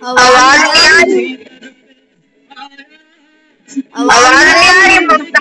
आवाज नहीं आ रही। आवाज नहीं आ रही ममता।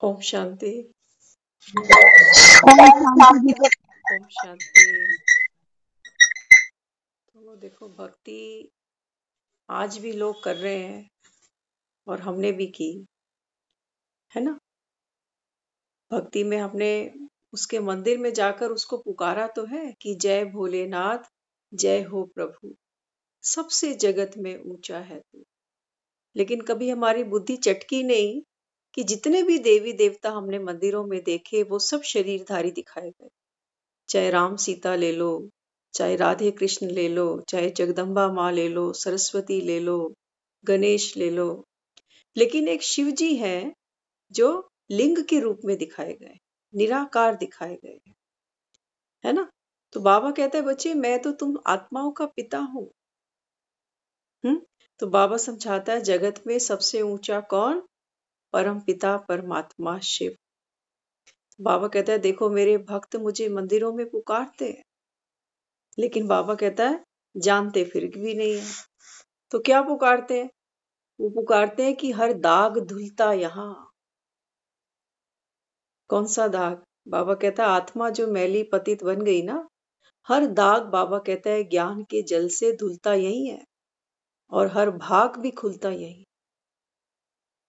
ओम शांति। ओम शांति। तो देखो, भक्ति आज भी लोग कर रहे हैं और हमने भी की है ना। भक्ति में हमने उसके मंदिर में जाकर उसको पुकारा तो है कि जय भोलेनाथ, जय हो प्रभु, सबसे जगत में ऊंचा है तू। लेकिन कभी हमारी बुद्धि चटकी नहीं कि जितने भी देवी देवता हमने मंदिरों में देखे वो सब शरीरधारी दिखाए गए। चाहे राम सीता ले लो, चाहे राधे कृष्ण ले लो, चाहे जगदम्बा माँ ले लो, सरस्वती ले लो, गणेश ले लो, लेकिन एक शिव जी है जो लिंग के रूप में दिखाए गए, निराकार दिखाए गए, है ना। तो बाबा कहता है बच्चे, मैं तो तुम आत्माओं का पिता हूं। तो बाबा समझाता है जगत में सबसे ऊंचा कौन? परम पिता परमात्मा शिव। बाबा कहता है देखो मेरे भक्त मुझे मंदिरों में पुकारते हैं, लेकिन बाबा कहता है जानते फिर भी नहीं है। तो क्या पुकारते हैं? वो पुकारते हैं कि हर दाग धुलता यहाँ, कौन सा दाग? बाबा कहता है आत्मा जो मैली पतित बन गई ना, हर दाग बाबा कहता है ज्ञान के जल से धुलता यही है और हर भाग भी खुलता यही।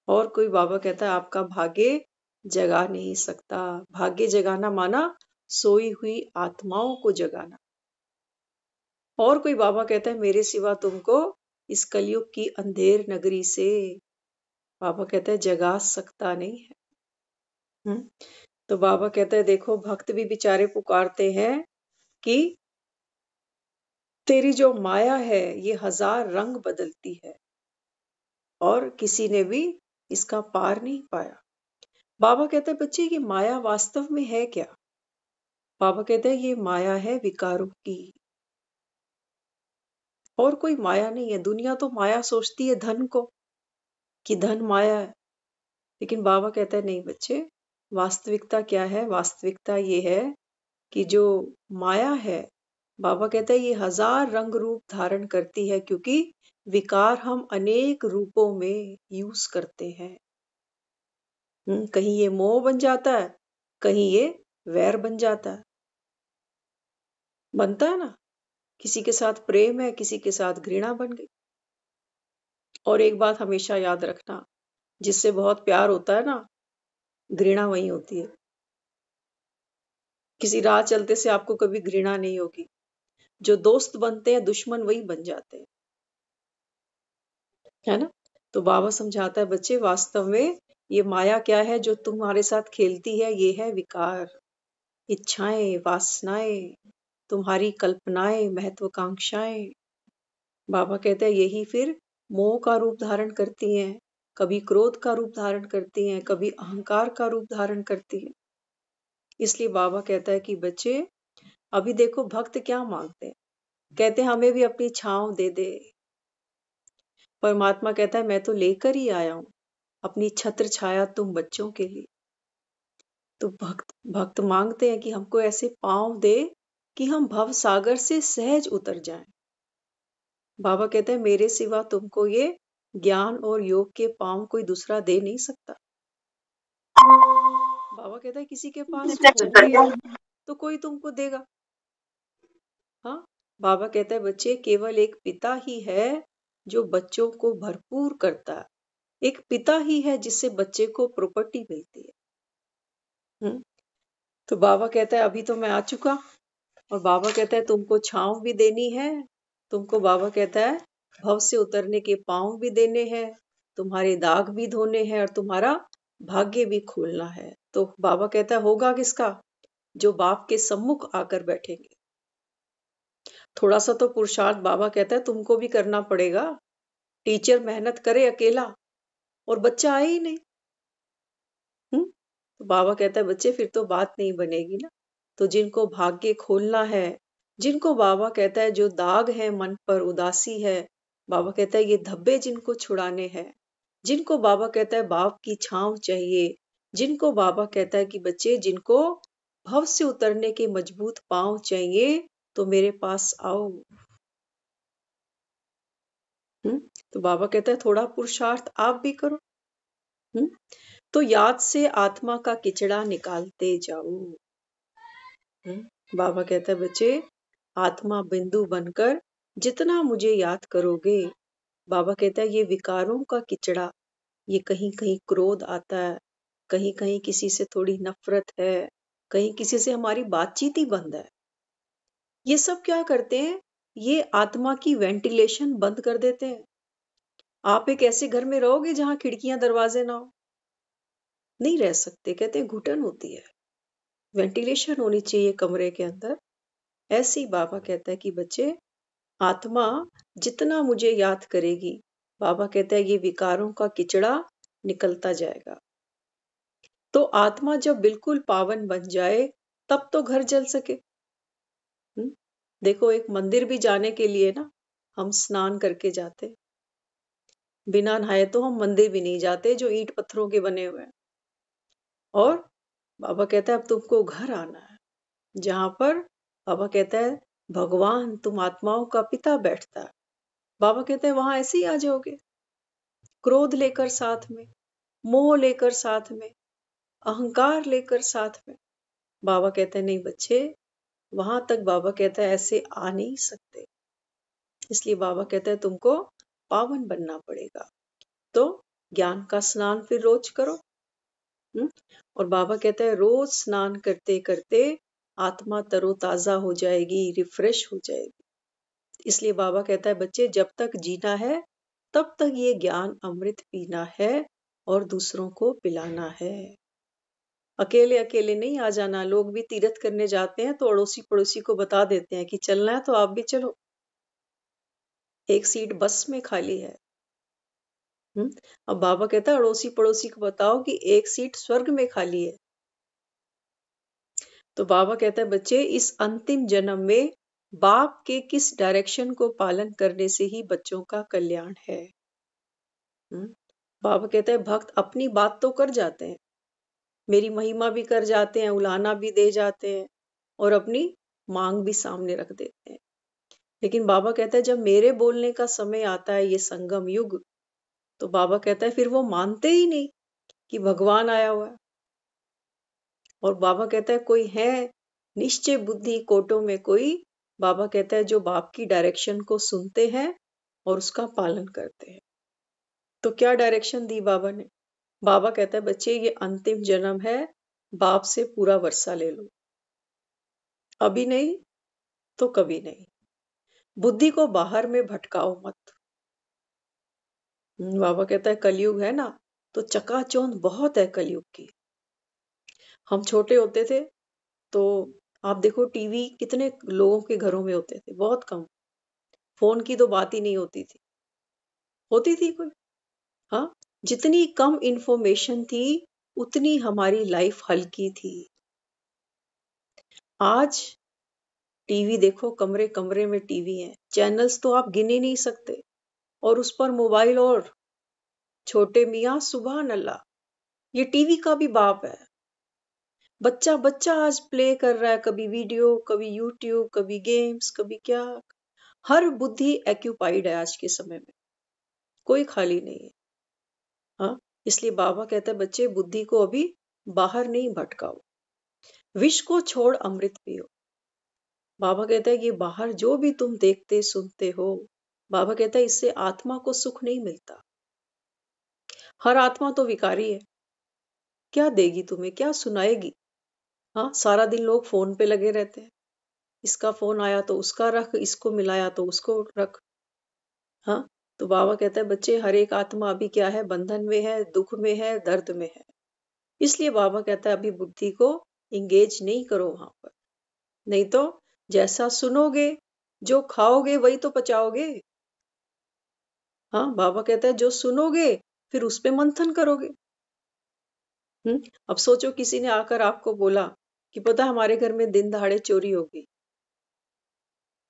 और कोई बाबा कहता है आपका भाग्य जगा नहीं सकता। भाग्य जगाना माना सोई हुई आत्माओं को जगाना। और कोई बाबा कहता है मेरे सिवा तुमको इस कलयुग की अंधेर नगरी से बाबा कहता है जगा सकता नहीं है। तो बाबा कहता है देखो भक्त भी बेचारे पुकारते हैं कि तेरी जो माया है ये 1000 रंग बदलती है और किसी ने भी इसका पार नहीं पाया। बाबा कहते हैं बच्चे ये माया वास्तव में है क्या? बाबा कहते हैं ये माया है विकारों की, और कोई माया नहीं है। दुनिया तो माया सोचती है धन को, कि धन माया है, लेकिन बाबा कहता है नहीं बच्चे, वास्तविकता क्या है? वास्तविकता ये है कि जो माया है, बाबा कहता है ये 1000 रंग रूप धारण करती है, क्योंकि विकार हम अनेक रूपों में यूज करते हैं। कहीं ये मोह बन जाता है, कहीं ये वैर बन जाता है, बनता है ना। किसी के साथ प्रेम है, किसी के साथ घृणा बन गई। और एक बात हमेशा याद रखना, जिससे बहुत प्यार होता है ना, घृणा वही होती है। किसी राह चलते से आपको कभी घृणा नहीं होगी। जो दोस्त बनते हैं दुश्मन वही बन जाते हैं, है ना। तो बाबा समझाता है बच्चे वास्तव में ये माया क्या है जो तुम्हारे साथ खेलती है? ये है विकार, इच्छाएं, वासनाएं, तुम्हारी कल्पनाएं, महत्वाकांक्षाएं। बाबा कहते हैं यही फिर मोह का रूप धारण करती हैं, कभी क्रोध का रूप धारण करती हैं, कभी अहंकार का रूप धारण करती हैं। इसलिए बाबा कहता है कि बच्चे अभी देखो भक्त क्या मांगते हैं, कहते हैं हमें भी अपनी छांव दे दे। परमात्मा कहता है मैं तो लेकर ही आया हूं अपनी छत्र छाया तुम बच्चों के लिए। तो भक्त भक्त मांगते हैं कि हमको ऐसे पांव दे कि हम भव सागर से सहज उतर जाएं। बाबा कहते हैं मेरे सिवा तुमको ये ज्ञान और योग के पांव कोई दूसरा दे नहीं सकता। बाबा कहता है किसी के पास कुछ नहीं है तो कोई तुमको देगा। हाँ, बाबा कहता है बच्चे केवल एक पिता ही है जो बच्चों को भरपूर करता है। एक पिता ही है जिससे बच्चे को प्रॉपर्टी मिलती है। तो बाबा कहता है अभी तो मैं आ चुका, और बाबा कहता है तुमको छांव भी देनी है, तुमको बाबा कहता है भव से उतरने के पांव भी देने हैं, तुम्हारे दाग भी धोने हैं और तुम्हारा भाग्य भी खोलना है। तो बाबा कहता है होगा किसका? जो बाप के सम्मुख आकर बैठेंगे। थोड़ा सा तो पुरुषार्थ बाबा कहता है तुमको भी करना पड़ेगा। टीचर मेहनत करे अकेला और बच्चा आए ही नहीं। तो बाबा कहता है बच्चे फिर तो बात नहीं बनेगी ना। तो जिनको भाग्य खोलना है, जिनको बाबा कहता है जो दाग है मन पर, उदासी है, बाबा कहता है ये धब्बे जिनको छुड़ाने हैं, जिनको बाबा कहता है बाप की छांव चाहिए, जिनको बाबा कहता है कि बच्चे जिनको भव से उतरने के मजबूत पांव चाहिए, तो मेरे पास आओ। तो बाबा कहता है थोड़ा पुरुषार्थ आप भी करो। तो याद से आत्मा का किचड़ा निकालते जाओ। बाबा कहता है बच्चे आत्मा बिंदु बनकर जितना मुझे याद करोगे, बाबा कहता है ये विकारों का किचड़ा, ये कहीं कहीं क्रोध आता है, कहीं कहीं किसी से थोड़ी नफरत है, कहीं किसी से हमारी बातचीत ही बंद है। ये सब क्या करते हैं? ये आत्मा की वेंटिलेशन बंद कर देते हैं। आप एक ऐसे घर में रहोगे जहां खिड़कियां दरवाजे ना हो, नहीं रह सकते। कहते हैं घुटन होती है। वेंटिलेशन होनी चाहिए कमरे के अंदर। ऐसे ही बाबा कहता है कि बच्चे आत्मा जितना मुझे याद करेगी, बाबा कहता है ये विकारों का किचड़ा निकलता जाएगा। तो आत्मा जब बिल्कुल पावन बन जाए तब तो घर जल सके। देखो एक मंदिर भी जाने के लिए ना हम स्नान करके जाते, बिना नहाए तो हम मंदिर भी नहीं जाते जो ईंट पत्थरों के बने हुए हैं। और बाबा कहता है अब तुमको घर आना है, जहां पर बाबा कहता है भगवान तुम आत्माओं का पिता बैठता है। बाबा कहते हैं वहां ऐसे ही आ जाओगे, क्रोध लेकर साथ में, मोह लेकर साथ में, अहंकार लेकर साथ में। बाबा कहता है नहीं बच्चे, वहां तक बाबा कहता है ऐसे आ नहीं सकते। इसलिए बाबा कहता है तुमको पावन बनना पड़ेगा। तो ज्ञान का स्नान फिर रोज करो। और बाबा कहता है रोज स्नान करते करते आत्मा तरोताजा हो जाएगी, रिफ्रेश हो जाएगी। इसलिए बाबा कहता है बच्चे जब तक जीना है तब तक ये ज्ञान अमृत पीना है और दूसरों को पिलाना है। अकेले अकेले नहीं आ जाना। लोग भी तीर्थ करने जाते हैं तो अड़ोसी पड़ोसी को बता देते हैं कि चलना है तो आप भी चलो, एक सीट बस में खाली है। अब बाबा कहता है अड़ोसी पड़ोसी को बताओ कि एक सीट स्वर्ग में खाली है। तो बाबा कहता है बच्चे इस अंतिम जन्म में बाप के किस डायरेक्शन को पालन करने से ही बच्चों का कल्याण है। बाबा कहते हैं भक्त अपनी बात तो कर जाते हैं, मेरी महिमा भी कर जाते हैं, उलाहना भी दे जाते हैं और अपनी मांग भी सामने रख देते हैं। लेकिन बाबा कहता है जब मेरे बोलने का समय आता है, ये संगम युग, तो बाबा कहता है फिर वो मानते ही नहीं कि भगवान आया हुआ है। और बाबा कहता है कोई है निश्चय बुद्धि कोटों में कोई, बाबा कहता है जो बाप की डायरेक्शन को सुनते हैं और उसका पालन करते हैं। तो क्या डायरेक्शन दी बाबा ने? बाबा कहता है बच्चे ये अंतिम जन्म है, बाप से पूरा वर्षा ले लो, अभी नहीं तो कभी नहीं। बुद्धि को बाहर में भटकाओ मत। बाबा कहता है कलयुग है ना, तो चकाचौंध बहुत है कलयुग की। हम छोटे होते थे तो आप देखो टीवी कितने लोगों के घरों में होते थे, बहुत कम। फोन की तो बात ही नहीं होती थी। होती थी कोई? हाँ, जितनी कम इंफॉर्मेशन थी उतनी हमारी लाइफ हल्की थी। आज टीवी देखो, कमरे कमरे में टीवी है, चैनल्स तो आप गिने नहीं सकते, और उस पर मोबाइल। और छोटे मियाँ सुभान अल्लाह, ये टीवी का भी बाप है। बच्चा बच्चा आज प्ले कर रहा है, कभी वीडियो, कभी यूट्यूब, कभी गेम्स, कभी क्या। हर बुद्धि एक्यूपाइड है आज के समय में, कोई खाली नहीं है। हाँ, इसलिए बाबा कहता है बच्चे बुद्धि को अभी बाहर नहीं भटकाओ, विष को छोड़ अमृत पियो। बाबा कहता है ये बाहर जो भी तुम देखते सुनते हो, बाबा कहता है इससे आत्मा को सुख नहीं मिलता। हर आत्मा तो विकारी है, क्या देगी तुम्हें, क्या सुनाएगी? हाँ, सारा दिन लोग फोन पे लगे रहते हैं, इसका फोन आया तो उसका रख, इसको मिलाया तो उसको रख। हाँ, तो बाबा कहता है बच्चे हर एक आत्मा अभी क्या है, बंधन में है, दुख में है, दर्द में है। इसलिए बाबा कहता है अभी बुद्धि को इंगेज नहीं करो वहां पर, नहीं तो जैसा सुनोगे, जो खाओगे वही तो पचाओगे। हाँ, बाबा कहता है जो सुनोगे फिर उस पे मंथन करोगे। अब सोचो किसी ने आकर आपको बोला कि पता हमारे घर में दिन दहाड़े चोरी होगी,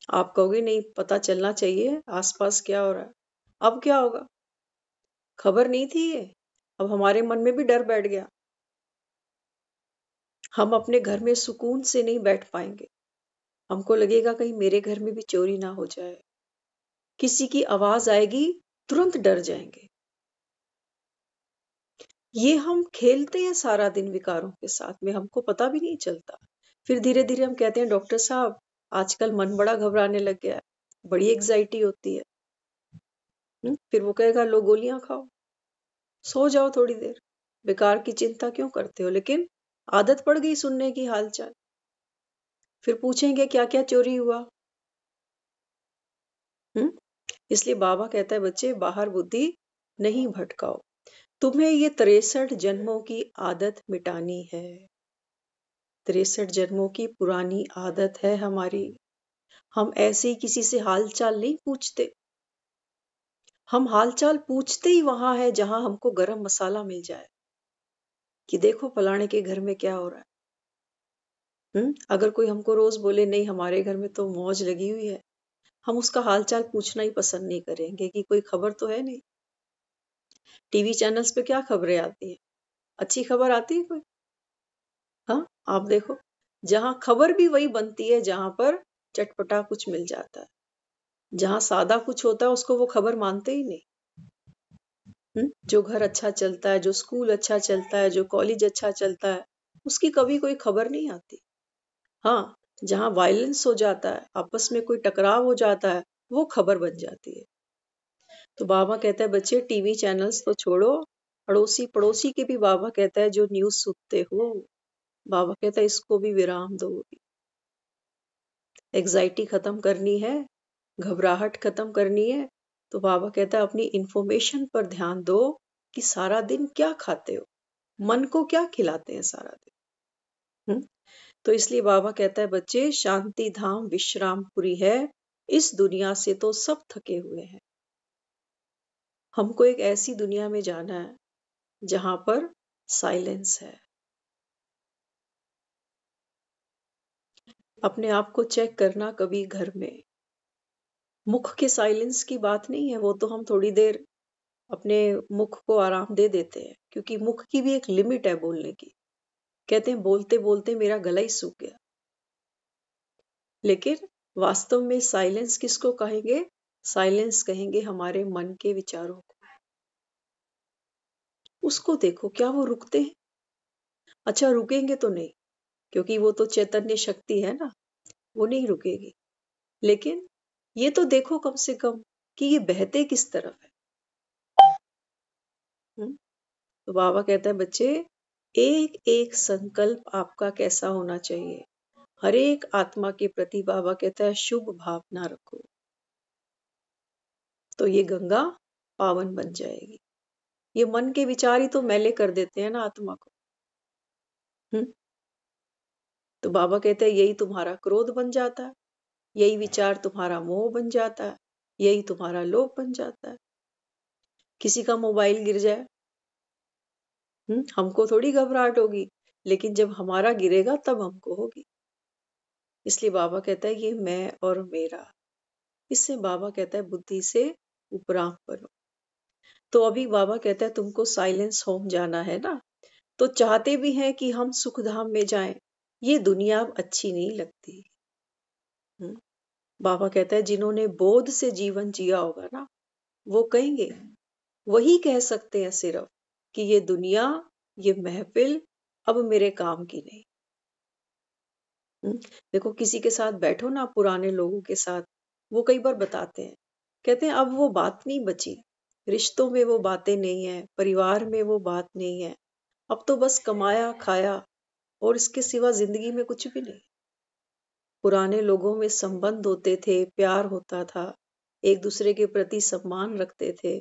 आप कहोगे नहीं, पता चलना चाहिए आसपास क्या हो रहा है। अब क्या होगा? खबर नहीं थी ये, अब हमारे मन में भी डर बैठ गया। हम अपने घर में सुकून से नहीं बैठ पाएंगे, हमको लगेगा कहीं मेरे घर में भी चोरी ना हो जाए। किसी की आवाज आएगी तुरंत डर जाएंगे। ये हम खेलते हैं सारा दिन विकारों के साथ में, हमको पता भी नहीं चलता। फिर धीरे धीरे हम कहते हैं डॉक्टर साहब आजकल मन बड़ा घबराने लग गया है, बड़ी एग्जाइटी होती है। फिर वो कहेगा लो गोलियां खाओ, सो जाओ थोड़ी देर, बेकार की चिंता क्यों करते हो। लेकिन आदत पड़ गई सुनने की हालचाल। फिर पूछेंगे क्या क्या चोरी हुआ। इसलिए बाबा कहता है बच्चे बाहर बुद्धि नहीं भटकाओ, तुम्हें ये 63 जन्मों की आदत मिटानी है। 63 जन्मों की पुरानी आदत है हमारी। हम ऐसे ही किसी से हालचाल नहीं पूछते, हम हालचाल पूछते ही वहां है जहां हमको गरम मसाला मिल जाए कि देखो फलाने के घर में क्या हो रहा है। अगर कोई हमको रोज बोले नहीं हमारे घर में तो मौज लगी हुई है, हम उसका हालचाल पूछना ही पसंद नहीं करेंगे कि कोई खबर तो है नहीं। टीवी चैनल्स पे क्या खबरें आती हैं? अच्छी खबर आती है कोई? हाँ, आप देखो जहां खबर भी वही बनती है जहां पर चटपटा कुछ मिल जाता है। जहां सादा कुछ होता है उसको वो खबर मानते ही नहीं। जो घर अच्छा चलता है, जो स्कूल अच्छा चलता है, जो कॉलेज अच्छा चलता है, उसकी कभी कोई खबर नहीं आती। हाँ, जहाँ वायलेंस हो जाता है, आपस में कोई टकराव हो जाता है, वो खबर बन जाती है। तो बाबा कहता है बच्चे टीवी चैनल्स तो छोड़ो, अड़ोसी पड़ोसी के भी बाबा कहता है जो न्यूज़ सुनते हो, बाबा कहता है इसको भी विराम दो। एग्जाइटी खत्म करनी है, घबराहट खत्म करनी है, तो बाबा कहता है अपनी इंफॉर्मेशन पर ध्यान दो कि सारा दिन क्या खाते हो, मन को क्या खिलाते हैं सारा दिन। तो इसलिए बाबा कहता है बच्चे शांति धाम विश्रामपुरी है, इस दुनिया से तो सब थके हुए हैं। हमको एक ऐसी दुनिया में जाना है जहां पर साइलेंस है। अपने आप को चेक करना कभी घर में। मुख के साइलेंस की बात नहीं है, वो तो हम थोड़ी देर अपने मुख को आराम दे देते हैं, क्योंकि मुख की भी एक लिमिट है बोलने की। कहते हैं बोलते बोलते मेरा गला ही सूख गया। लेकिन वास्तव में साइलेंस किसको कहेंगे? साइलेंस कहेंगे हमारे मन के विचारों को। उसको देखो, क्या वो रुकते हैं? अच्छा, रुकेंगे तो नहीं, क्योंकि वो तो चैतन्य शक्ति है ना, वो नहीं रुकेगी। लेकिन ये तो देखो कम से कम कि ये बहते किस तरफ है। तो बाबा कहता है बच्चे एक एक संकल्प आपका कैसा होना चाहिए। हर एक आत्मा के प्रति बाबा कहता है शुभ भावना रखो, तो ये गंगा पावन बन जाएगी। ये मन के विचार ही तो मैले कर देते हैं ना आत्मा को। तो बाबा कहते हैं यही तुम्हारा क्रोध बन जाता है, यही विचार तुम्हारा मोह बन जाता है, यही तुम्हारा लोभ बन जाता है। किसी का मोबाइल गिर जाए, हमको थोड़ी घबराहट होगी, लेकिन जब हमारा गिरेगा तब हमको होगी। इसलिए बाबा कहता है ये मैं और मेरा। इससे बाबा कहता है बुद्धि से उपराम बनो। तो अभी बाबा कहता है तुमको साइलेंस होम जाना है ना, तो चाहते भी हैं कि हम सुखधाम में जाएं। ये दुनिया अब अच्छी नहीं लगती। बाबा कहता है जिन्होंने बोध से जीवन जिया होगा ना, वो कहेंगे, वही कह सकते हैं सिर्फ कि ये दुनिया, ये महफिल अब मेरे काम की नहीं। देखो किसी के साथ बैठो ना, पुराने लोगों के साथ, वो कई बार बताते हैं, कहते हैं अब वो बात नहीं बची, रिश्तों में वो बातें नहीं है, परिवार में वो बात नहीं है, अब तो बस कमाया खाया और इसके सिवा जिंदगी में कुछ भी नहीं। पुराने लोगों में संबंध होते थे, प्यार होता था, एक दूसरे के प्रति सम्मान रखते थे।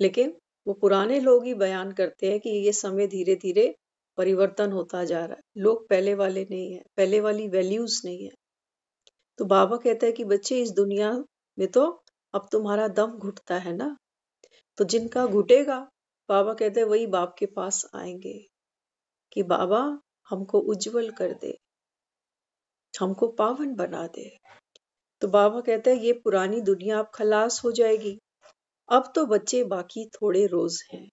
लेकिन वो पुराने लोग ही बयान करते हैं कि ये समय धीरे धीरे परिवर्तन होता जा रहा है, लोग पहले वाले नहीं है, पहले वाली वैल्यूज नहीं है। तो बाबा कहता है कि बच्चे इस दुनिया में तो अब तुम्हारा दम घुटता है ना, तो जिनका घुटेगा, बाबा कहते हैं वही बाप के पास आएंगे कि बाबा हमको उज्जवल कर दे, हमको पावन बना दे। तो बाबा कहता है ये पुरानी दुनिया अब खलास हो जाएगी, अब तो बच्चे बाकी थोड़े रोज हैं।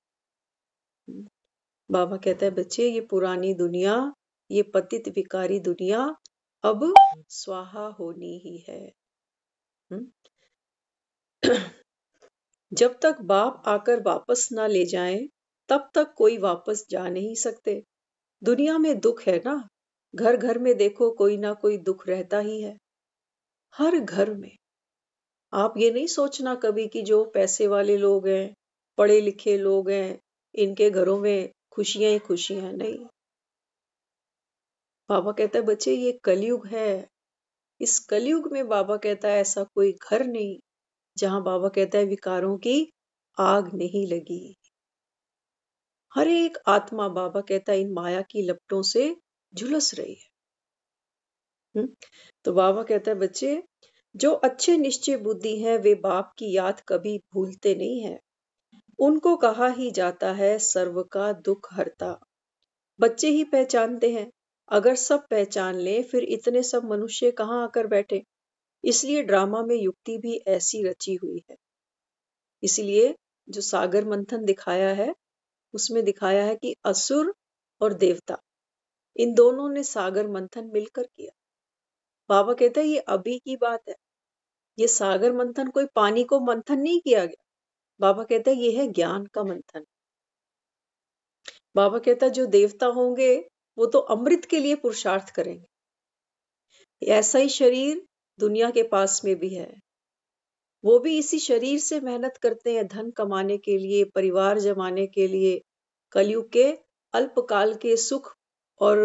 बाबा कहता है बच्चे ये पुरानी दुनिया, ये पतित विकारी दुनिया अब स्वाहा होनी ही है। जब तक बाप आकर वापस ना ले जाएं, तब तक कोई वापस जा नहीं सकते। दुनिया में दुख है ना, घर घर में देखो कोई ना कोई दुख रहता ही है, हर घर में। आप ये नहीं सोचना कभी कि जो पैसे वाले लोग हैं, पढ़े लिखे लोग हैं, इनके घरों में खुशियां ही खुशियां, नहीं। बाबा कहता है बच्चे ये कलयुग है, इस कलयुग में बाबा कहता है ऐसा कोई घर नहीं जहां बाबा कहता है विकारों की आग नहीं लगी। हर एक आत्मा बाबा कहता है इन माया की लपटों से झुलस रही है। तो बाबा कहता है बच्चे जो अच्छे निश्चय बुद्धि हैं वे बाप की याद कभी भूलते नहीं है, उनको कहा ही जाता है सर्व का दुख हरता। बच्चे ही पहचानते हैं, अगर सब पहचान ले फिर इतने सब मनुष्य कहाँ आकर बैठे। इसलिए ड्रामा में युक्ति भी ऐसी रची हुई है। इसलिए जो सागर मंथन दिखाया है, उसमें दिखाया है कि असुर और देवता, इन दोनों ने सागर मंथन मिलकर किया। बाबा कहता है ये अभी की बात है, ये सागर मंथन कोई पानी को मंथन नहीं किया गया, बाबा कहता है ये है ज्ञान का मंथन। बाबा कहता है जो देवता होंगे वो तो अमृत के लिए पुरुषार्थ करेंगे। ऐसा ही शरीर दुनिया के पास में भी है, वो भी इसी शरीर से मेहनत करते हैं धन कमाने के लिए, परिवार जमाने के लिए, कलयुग के अल्पकाल के सुख और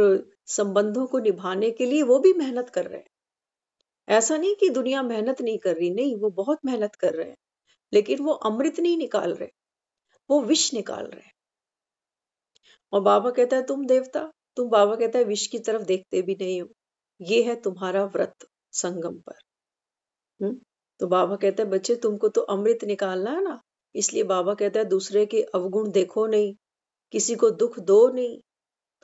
संबंधों को निभाने के लिए वो भी मेहनत कर रहे हैं। ऐसा नहीं कि दुनिया मेहनत नहीं कर रही, नहीं, वो बहुत मेहनत कर रहे हैं, लेकिन वो अमृत नहीं निकाल रहे, वो विष निकाल रहे हैं। और बाबा कहता है तुम देवता, बाबा कहता है विष की तरफ देखते भी नहीं हो, ये है तुम्हारा व्रत संगम पर। तो बाबा कहता है बच्चे तुमको तो अमृत निकालना है ना, इसलिए बाबा कहता है दूसरे के अवगुण देखो नहीं, किसी को दुख दो नहीं।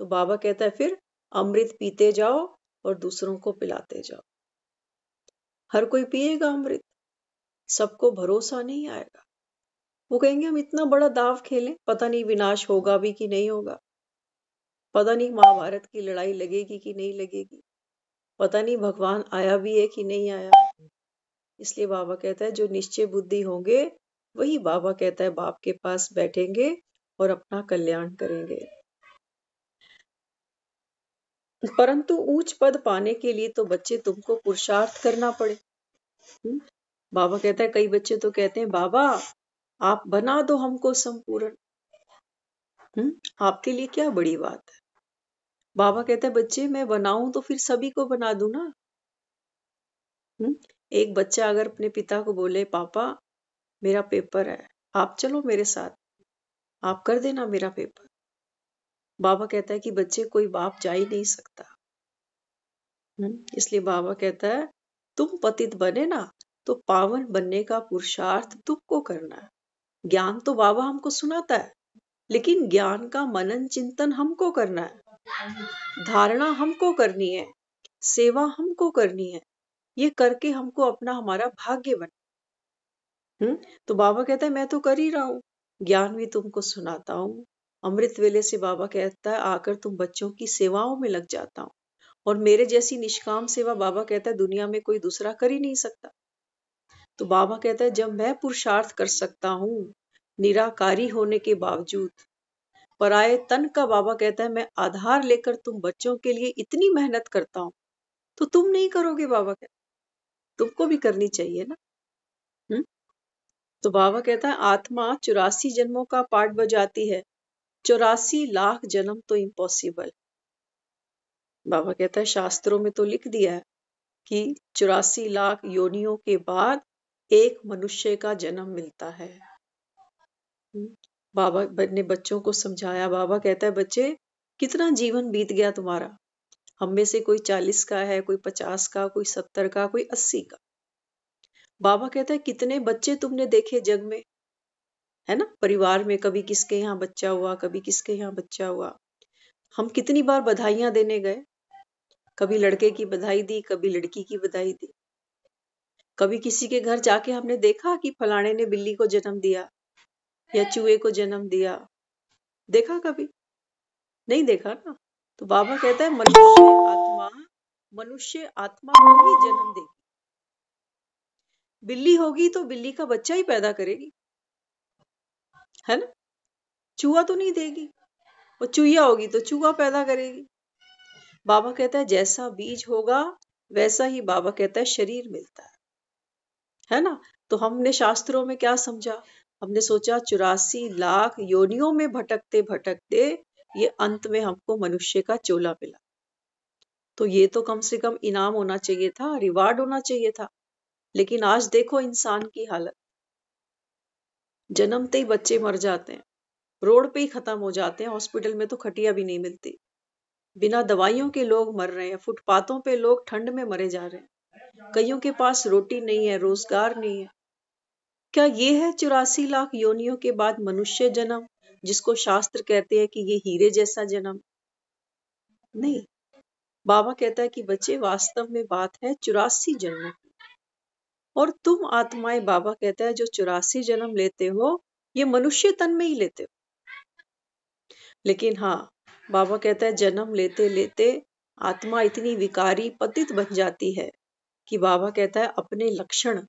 तो बाबा कहता है फिर अमृत पीते जाओ और दूसरों को पिलाते जाओ। हर कोई पिएगा अमृत, सबको भरोसा नहीं आएगा। वो कहेंगे हम इतना बड़ा दाव खेलें, पता नहीं विनाश होगा भी कि नहीं होगा, पता नहीं महाभारत की लड़ाई लगेगी कि नहीं लगेगी, पता नहीं भगवान आया भी है कि नहीं आया। इसलिए बाबा कहता है जो निश्चय बुद्धि होंगे वही बाबा कहता है बाप के पास बैठेंगे और अपना कल्याण करेंगे। परंतु ऊंच पद पाने के लिए तो बच्चे तुमको पुरुषार्थ करना पड़े। बाबा कहता है कई बच्चे तो कहते हैं बाबा आप बना दो हमको संपूर्ण। आपके लिए क्या बड़ी बात है। बाबा कहता है बच्चे मैं बनाऊं तो फिर सभी को बना दूं ना। एक बच्चा अगर अपने पिता को बोले पापा मेरा पेपर है, आप चलो मेरे साथ, आप कर देना मेरा पेपर। बाबा कहता है कि बच्चे कोई बाप जा ही नहीं सकता। इसलिए बाबा कहता है तुम पतित बने ना तो पावन बनने का पुरुषार्थ तुमको करना है। ज्ञान तो बाबा हमको सुनाता है, लेकिन ज्ञान का मनन चिंतन हमको करना है, धारणा हमको करनी है, सेवा हमको करनी है। ये करके हमको अपना हमारा भाग्य बना। तो बाबा कहता है मैं तो कर ही रहा हूं, ज्ञान भी तुमको सुनाता हूं। अमृत वेले से बाबा कहता है आकर तुम बच्चों की सेवाओं में लग जाता हूं, और मेरे जैसी निष्काम सेवा बाबा कहता है दुनिया में कोई दूसरा कर ही नहीं सकता। तो बाबा कहता है जब मैं पुरुषार्थ कर सकता हूं निराकारी होने के बावजूद, पराये तन का बाबा कहता है मैं आधार लेकर तुम बच्चों के लिए इतनी मेहनत करता हूं, तो तुम नहीं करोगे। बाबा कहता तुमको भी करनी चाहिए ना। तो बाबा कहता है आत्मा 84 जन्मों का पाठ बजाती है, 84 लाख जन्म तो इम्पॉसिबल। बाबा कहता है शास्त्रों में तो लिख दिया है कि 84 लाख योनियों के बाद एक मनुष्य का जन्म मिलता है। बाबा ने बच्चों को समझाया। बाबा कहता है बच्चे कितना जीवन बीत गया तुम्हारा। हम में से कोई 40 का है, कोई 50 का, कोई 70 का, कोई 80 का। बाबा कहता है कितने बच्चे तुमने देखे जग में, है ना, परिवार में कभी किसके यहाँ बच्चा हुआ, कभी किसके यहाँ बच्चा हुआ। हम कितनी बार बधाइयां देने गए, कभी लड़के की बधाई दी, कभी लड़की की बधाई दी। कभी किसी के घर जाके हमने देखा कि फलाने ने बिल्ली को जन्म दिया या चूहे को जन्म दिया, देखा कभी? नहीं देखा ना। तो बाबा कहता है मनुष्य आत्मा को ही जन्म देगी। बिल्ली होगी तो बिल्ली का बच्चा ही पैदा करेगी, है ना। चूहा तो नहीं देगी, और चूहिया होगी तो चूहा पैदा करेगी। बाबा कहता है जैसा बीज होगा वैसा ही बाबा कहता है शरीर मिलता है ना। तो हमने शास्त्रों में क्या समझा, हमने सोचा 84 लाख योनियों में भटकते भटकते ये अंत में हमको मनुष्य का चोला मिला। तो ये तो कम से कम इनाम होना चाहिए था, रिवार्ड होना चाहिए था। लेकिन आज देखो इंसान की हालत, जन्मते ही बच्चे मर जाते हैं, रोड पे ही खत्म हो जाते हैं, हॉस्पिटल में तो खटिया भी नहीं मिलती, बिना दवाइयों के लोग मर रहे हैं, फुटपाथों पे लोग ठंड में मरे जा रहे हैं, कईयों के पास रोटी नहीं है, रोजगार नहीं है। क्या ये है 84 लाख योनियों के बाद मनुष्य जन्म, जिसको शास्त्र कहते हैं कि ये हीरे जैसा जन्म? नहीं। बाबा कहता है कि बच्चे वास्तव में बात है 84 जन्मों की, और तुम आत्माएं, बाबा कहता है जो 84 जन्म लेते हो ये मनुष्य तन में ही लेते हो। लेकिन हाँ, बाबा कहता है जन्म लेते लेते आत्मा इतनी विकारी पतित बन जाती है कि बाबा कहता है अपने लक्षण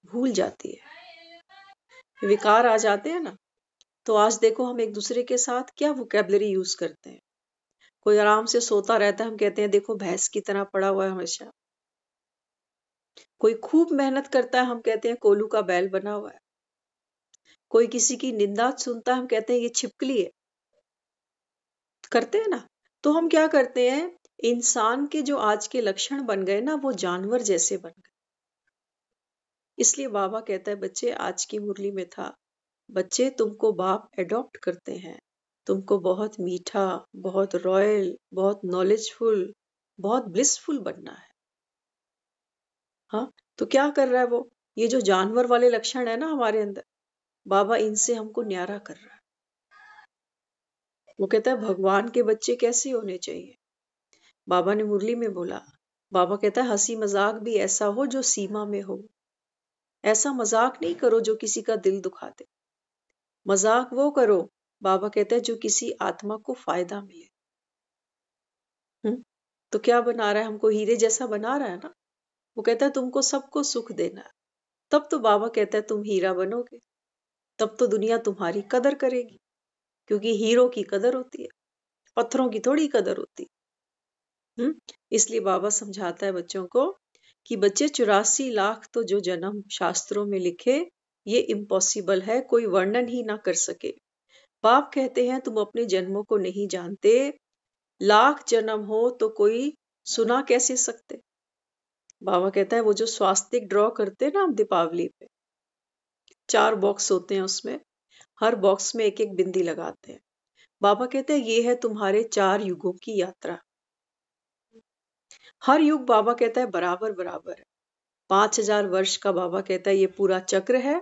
भूल जाती है। विकार आ जाते हैं ना, तो आज देखो हम एक दूसरे के साथ क्या वोकेबलरी यूज करते हैं। कोई आराम से सोता रहता है, हम कहते हैं देखो भैंस की तरह पड़ा हुआ है हमेशा। कोई खूब मेहनत करता है, हम कहते हैं कोलू का बैल बना हुआ है। कोई किसी की निंदा सुनता है, हम कहते हैं ये छिपकली है। करते हैं ना। तो हम क्या करते हैं, इंसान के जो आज के लक्षण बन गए ना, वो जानवर जैसे बन गए। इसलिए बाबा कहता है बच्चे, आज की मुरली में था, बच्चे तुमको बाप एडॉप्ट करते हैं, तुमको बहुत मीठा, बहुत रॉयल, बहुत नॉलेजफुल, बहुत ब्लिसफुल बनना है। हाँ, तो क्या कर रहा है वो, ये जो जानवर वाले लक्षण है ना हमारे अंदर, बाबा इनसे हमको न्यारा कर रहा है। वो कहता है भगवान के बच्चे कैसे होने चाहिए। बाबा ने मुरली में बोला, बाबा कहता है हंसी मजाक भी ऐसा हो जो सीमा में हो। ऐसा मजाक नहीं करो जो किसी का दिल दुखा दे। मजाक वो करो, बाबा कहता है, जो किसी आत्मा को फायदा मिले। तो क्या बना रहा है, हमको हीरे जैसा बना रहा है ना। वो कहता है तुमको सबको सुख देना है, तब तो बाबा कहता है तुम हीरा बनोगे, तब तो दुनिया तुम्हारी कदर करेगी, क्योंकि हीरो की कदर होती है, पत्थरों की थोड़ी कदर होती है। इसलिए बाबा समझाता है बच्चों को कि बच्चे 84 लाख तो जो जन्म शास्त्रों में लिखे, ये इम्पॉसिबल है, कोई वर्णन ही ना कर सके। बाप कहते हैं तुम अपने जन्मों को नहीं जानते, लाख जन्म हो तो कोई सुना कैसे सकते। बाबा कहता है वो जो स्वास्तिक ड्रॉ करते हैं ना हम दीपावली पे, 4 बॉक्स होते हैं, उसमें हर बॉक्स में एक एक बिंदी लगाते हैं। बाबा कहते हैं ये है तुम्हारे 4 युगों की यात्रा। हर युग बाबा कहता है बराबर बराबर है। 5000 वर्ष का बाबा कहता है ये पूरा चक्र है,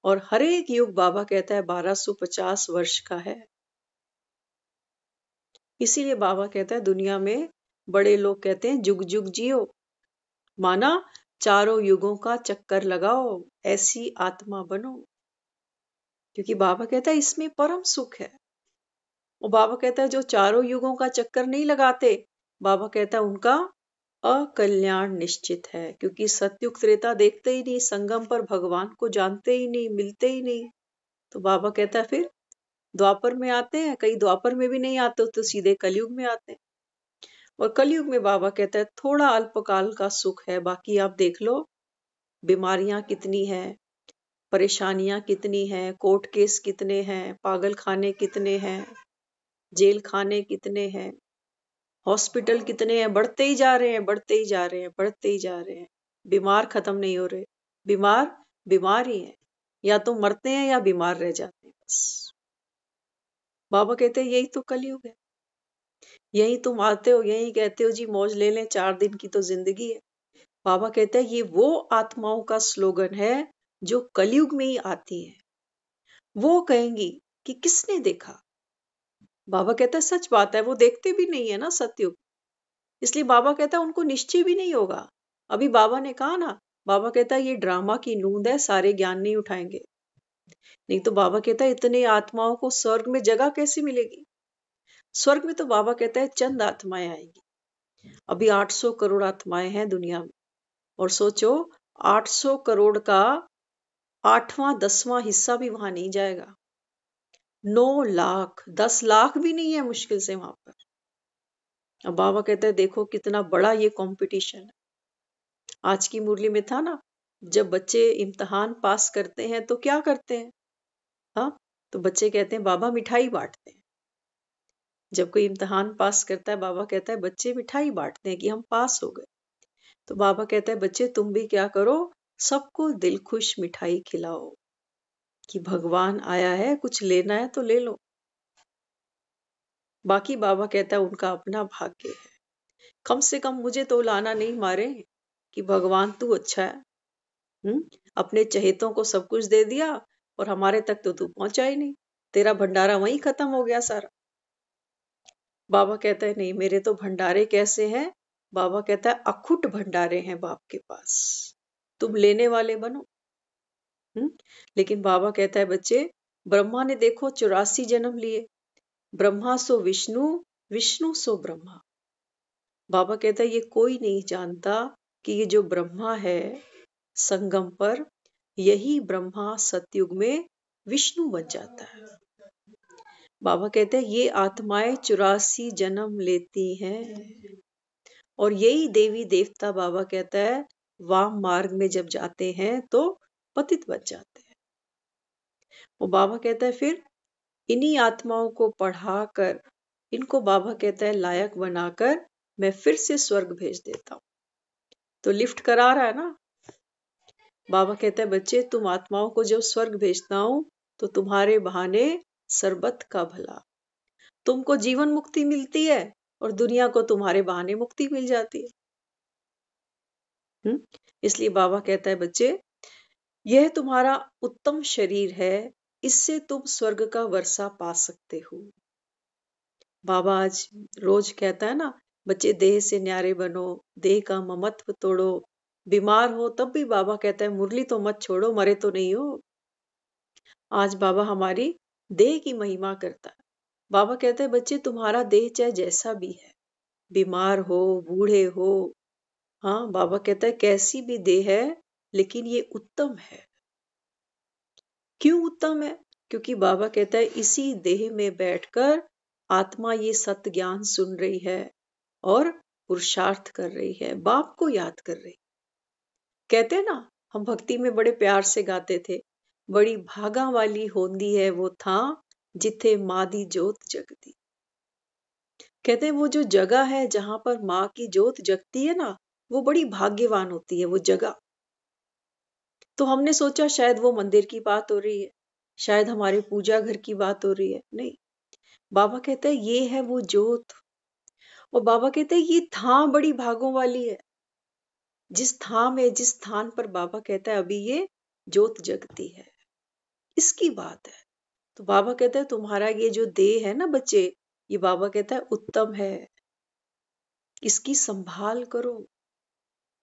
और हर एक युग बाबा कहता है 1250 वर्ष का है। इसीलिए बाबा कहता है दुनिया में बड़े लोग कहते हैं जुग जुग जियो, माना 4 युगों का चक्कर लगाओ, ऐसी आत्मा बनो। क्योंकि बाबा कहता है इसमें परम सुख है। और बाबा कहता है जो 4 युगों का चक्कर नहीं लगाते, बाबा कहता है उनका अकल्याण निश्चित है, क्योंकि सतयुग त्रेता देखते ही नहीं, संगम पर भगवान को जानते ही नहीं, मिलते ही नहीं। तो बाबा कहता है फिर द्वापर में आते हैं, कई द्वापर में भी नहीं आते तो सीधे कलयुग में आते हैं। और कलयुग में बाबा कहता है थोड़ा अल्पकाल का सुख है, बाकी आप देख लो बीमारियां कितनी है, परेशानियां कितनी हैं, कोर्ट केस कितने हैं, पागल खाने कितने हैं, जेल खाने कितने हैं, हॉस्पिटल कितने हैं, बढ़ते ही जा रहे हैं, बढ़ते ही जा रहे हैं, बढ़ते ही जा रहे हैं। बीमार खत्म नहीं हो रहे, बीमार बीमार ही है, या तो मरते हैं या बीमार रह जाते हैं बस। बाबा कहते हैं यही तो कलयुग है। यही तुम आते हो, यही कहते हो जी मौज ले लें, 4 दिन की तो जिंदगी है। बाबा कहते हैं ये वो आत्माओं का स्लोगन है जो कलयुग में ही आती है। वो कहेंगी कि किसने देखा। बाबा कहता है सच बात है, वो देखते भी नहीं है ना सतयुग, इसलिए बाबा कहता है उनको निश्चय भी नहीं होगा। अभी बाबा ने कहा ना, बाबा कहता है ये ड्रामा की नूंद है, सारे ज्ञान नहीं उठाएंगे। नहीं तो बाबा कहता है इतने आत्माओं को स्वर्ग में जगह कैसे मिलेगी। स्वर्ग में तो बाबा कहता है चंद आत्माएं आएंगी। अभी 800 करोड़ आत्माएं हैं दुनिया में, और सोचो 800 करोड़ का 8वां 10वां हिस्सा भी वहां नहीं जाएगा। 9 लाख 10 लाख भी नहीं है मुश्किल से वहां पर। अब बाबा कहते हैं देखो कितना बड़ा ये कंपटीशन है। आज की मुरली में था ना, जब बच्चे इम्तिहान पास करते हैं तो क्या करते हैं, हाँ, तो बच्चे कहते हैं बाबा मिठाई बांटते हैं। जब कोई इम्तिहान पास करता है, बाबा कहता है बच्चे मिठाई बांटते हैं कि हम पास हो गए। तो बाबा कहता है बच्चे तुम भी क्या करो, सबको दिल खुश मिठाई खिलाओ, कि भगवान आया है, कुछ लेना है तो ले लो। बाकी बाबा कहता है उनका अपना भाग्य है। कम से कम मुझे तो लाना नहीं मारे कि भगवान तू अच्छा है, अपने चहेतों को सब कुछ दे दिया और हमारे तक तो तू पहुंचा ही नहीं, तेरा भंडारा वहीं खत्म हो गया सारा। बाबा कहता है नहीं, मेरे तो भंडारे कैसे हैं। बाबा कहता है अखुट भंडारे हैं बाप के पास, तुम लेने वाले बनो। लेकिन बाबा कहता है बच्चे, ब्रह्मा ने देखो 84 जन्म लिए, ब्रह्मा सो विष्णु, विष्णु सो ब्रह्मा। बाबा कहता है ये कोई नहीं जानता कि ये जो ब्रह्मा है संगम पर, यही ब्रह्मा सतयुग में विष्णु बन जाता है। बाबा कहते हैं ये आत्माएं 84 जन्म लेती हैं और यही देवी देवता, बाबा कहता है, वाम मार्ग में जब जाते हैं तो पतित बन जाते हैं। और बाबा कहता है फिर इन्हीं आत्माओं को पढ़ाकर, इनको बाबा कहता है लायक बनाकर मैं फिर से स्वर्ग भेज देता हूं। तो लिफ्ट करा रहा है ना। बाबा कहता है बच्चे, तुम आत्माओं को जब स्वर्ग भेजता हूं तो तुम्हारे बहाने सरबत का भला, तुमको जीवन मुक्ति मिलती है और दुनिया को तुम्हारे बहाने मुक्ति मिल जाती है। इसलिए बाबा कहता है बच्चे, यह तुम्हारा उत्तम शरीर है, इससे तुम स्वर्ग का वर्षा पा सकते हो। बाबा आज रोज कहता है ना, बच्चे देह से न्यारे बनो, देह का ममत्व तोड़ो, बीमार हो तब भी बाबा कहता है मुरली तो मत छोड़ो, मरे तो नहीं हो। आज बाबा हमारी देह की महिमा करता है। बाबा कहते हैं बच्चे, तुम्हारा देह चाहे जैसा भी है, बीमार हो, बूढ़े हो, हाँ, बाबा कहता है कैसी भी देह है, लेकिन ये उत्तम है। क्यों उत्तम है? क्योंकि बाबा कहता है इसी देह में बैठकर आत्मा ये सत्य ज्ञान सुन रही है और पुरुषार्थ कर रही है, बाप को याद कर रही। कहते हैं ना, हम भक्ति में बड़े प्यार से गाते थे, बड़ी भागा वाली होंदी है वो था जिथे माँ दी जोत जगती। कहते हैं वो जो जगह है जहां पर माँ की जोत जगती है ना, वो बड़ी भाग्यवान होती है वो जगह। तो हमने सोचा शायद वो मंदिर की बात हो रही है, शायद हमारे पूजा घर की बात हो रही है। नहीं, बाबा कहते हैं ये है वो जोत। और बाबा कहते हैं ये थां बड़ी भागों वाली है। जिस थां में, जिस स्थान पर बाबा कहता है अभी ये जोत जगती है, इसकी बात है। तो बाबा कहता है तुम्हारा ये जो देह है ना बच्चे, ये बाबा कहता है उत्तम है, इसकी संभाल करो।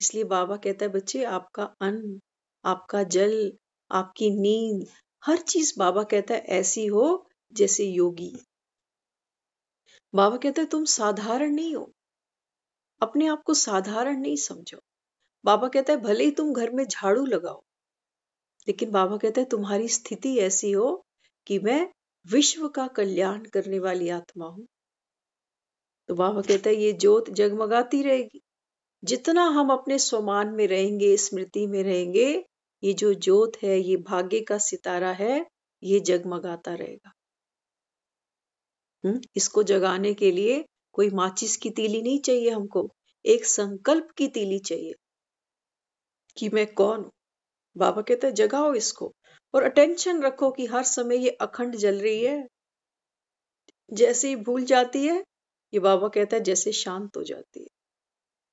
इसलिए बाबा कहता है बच्चे, आपका अन्न, आपका जल, आपकी नींद, हर चीज बाबा कहता है ऐसी हो जैसे योगी। बाबा कहता है तुम साधारण नहीं हो, अपने आप को साधारण नहीं समझो। बाबा कहता है भले ही तुम घर में झाड़ू लगाओ, लेकिन बाबा कहता है तुम्हारी स्थिति ऐसी हो कि मैं विश्व का कल्याण करने वाली आत्मा हूं। तो बाबा कहता है ये जोत जगमगाती रहेगी। जितना हम अपने स्वमान में रहेंगे, स्मृति में रहेंगे, ये जो जोत है, ये भाग्य का सितारा है, ये जगमगाता रहेगा। इसको जगाने के लिए कोई माचिस की तीली नहीं चाहिए हमको, एक संकल्प की तीली चाहिए कि मैं कौन हूं। बाबा कहते हैं जगाओ इसको और अटेंशन रखो कि हर समय ये अखंड जल रही है। जैसे ही भूल जाती है, ये बाबा कहता है जैसे शांत हो जाती है।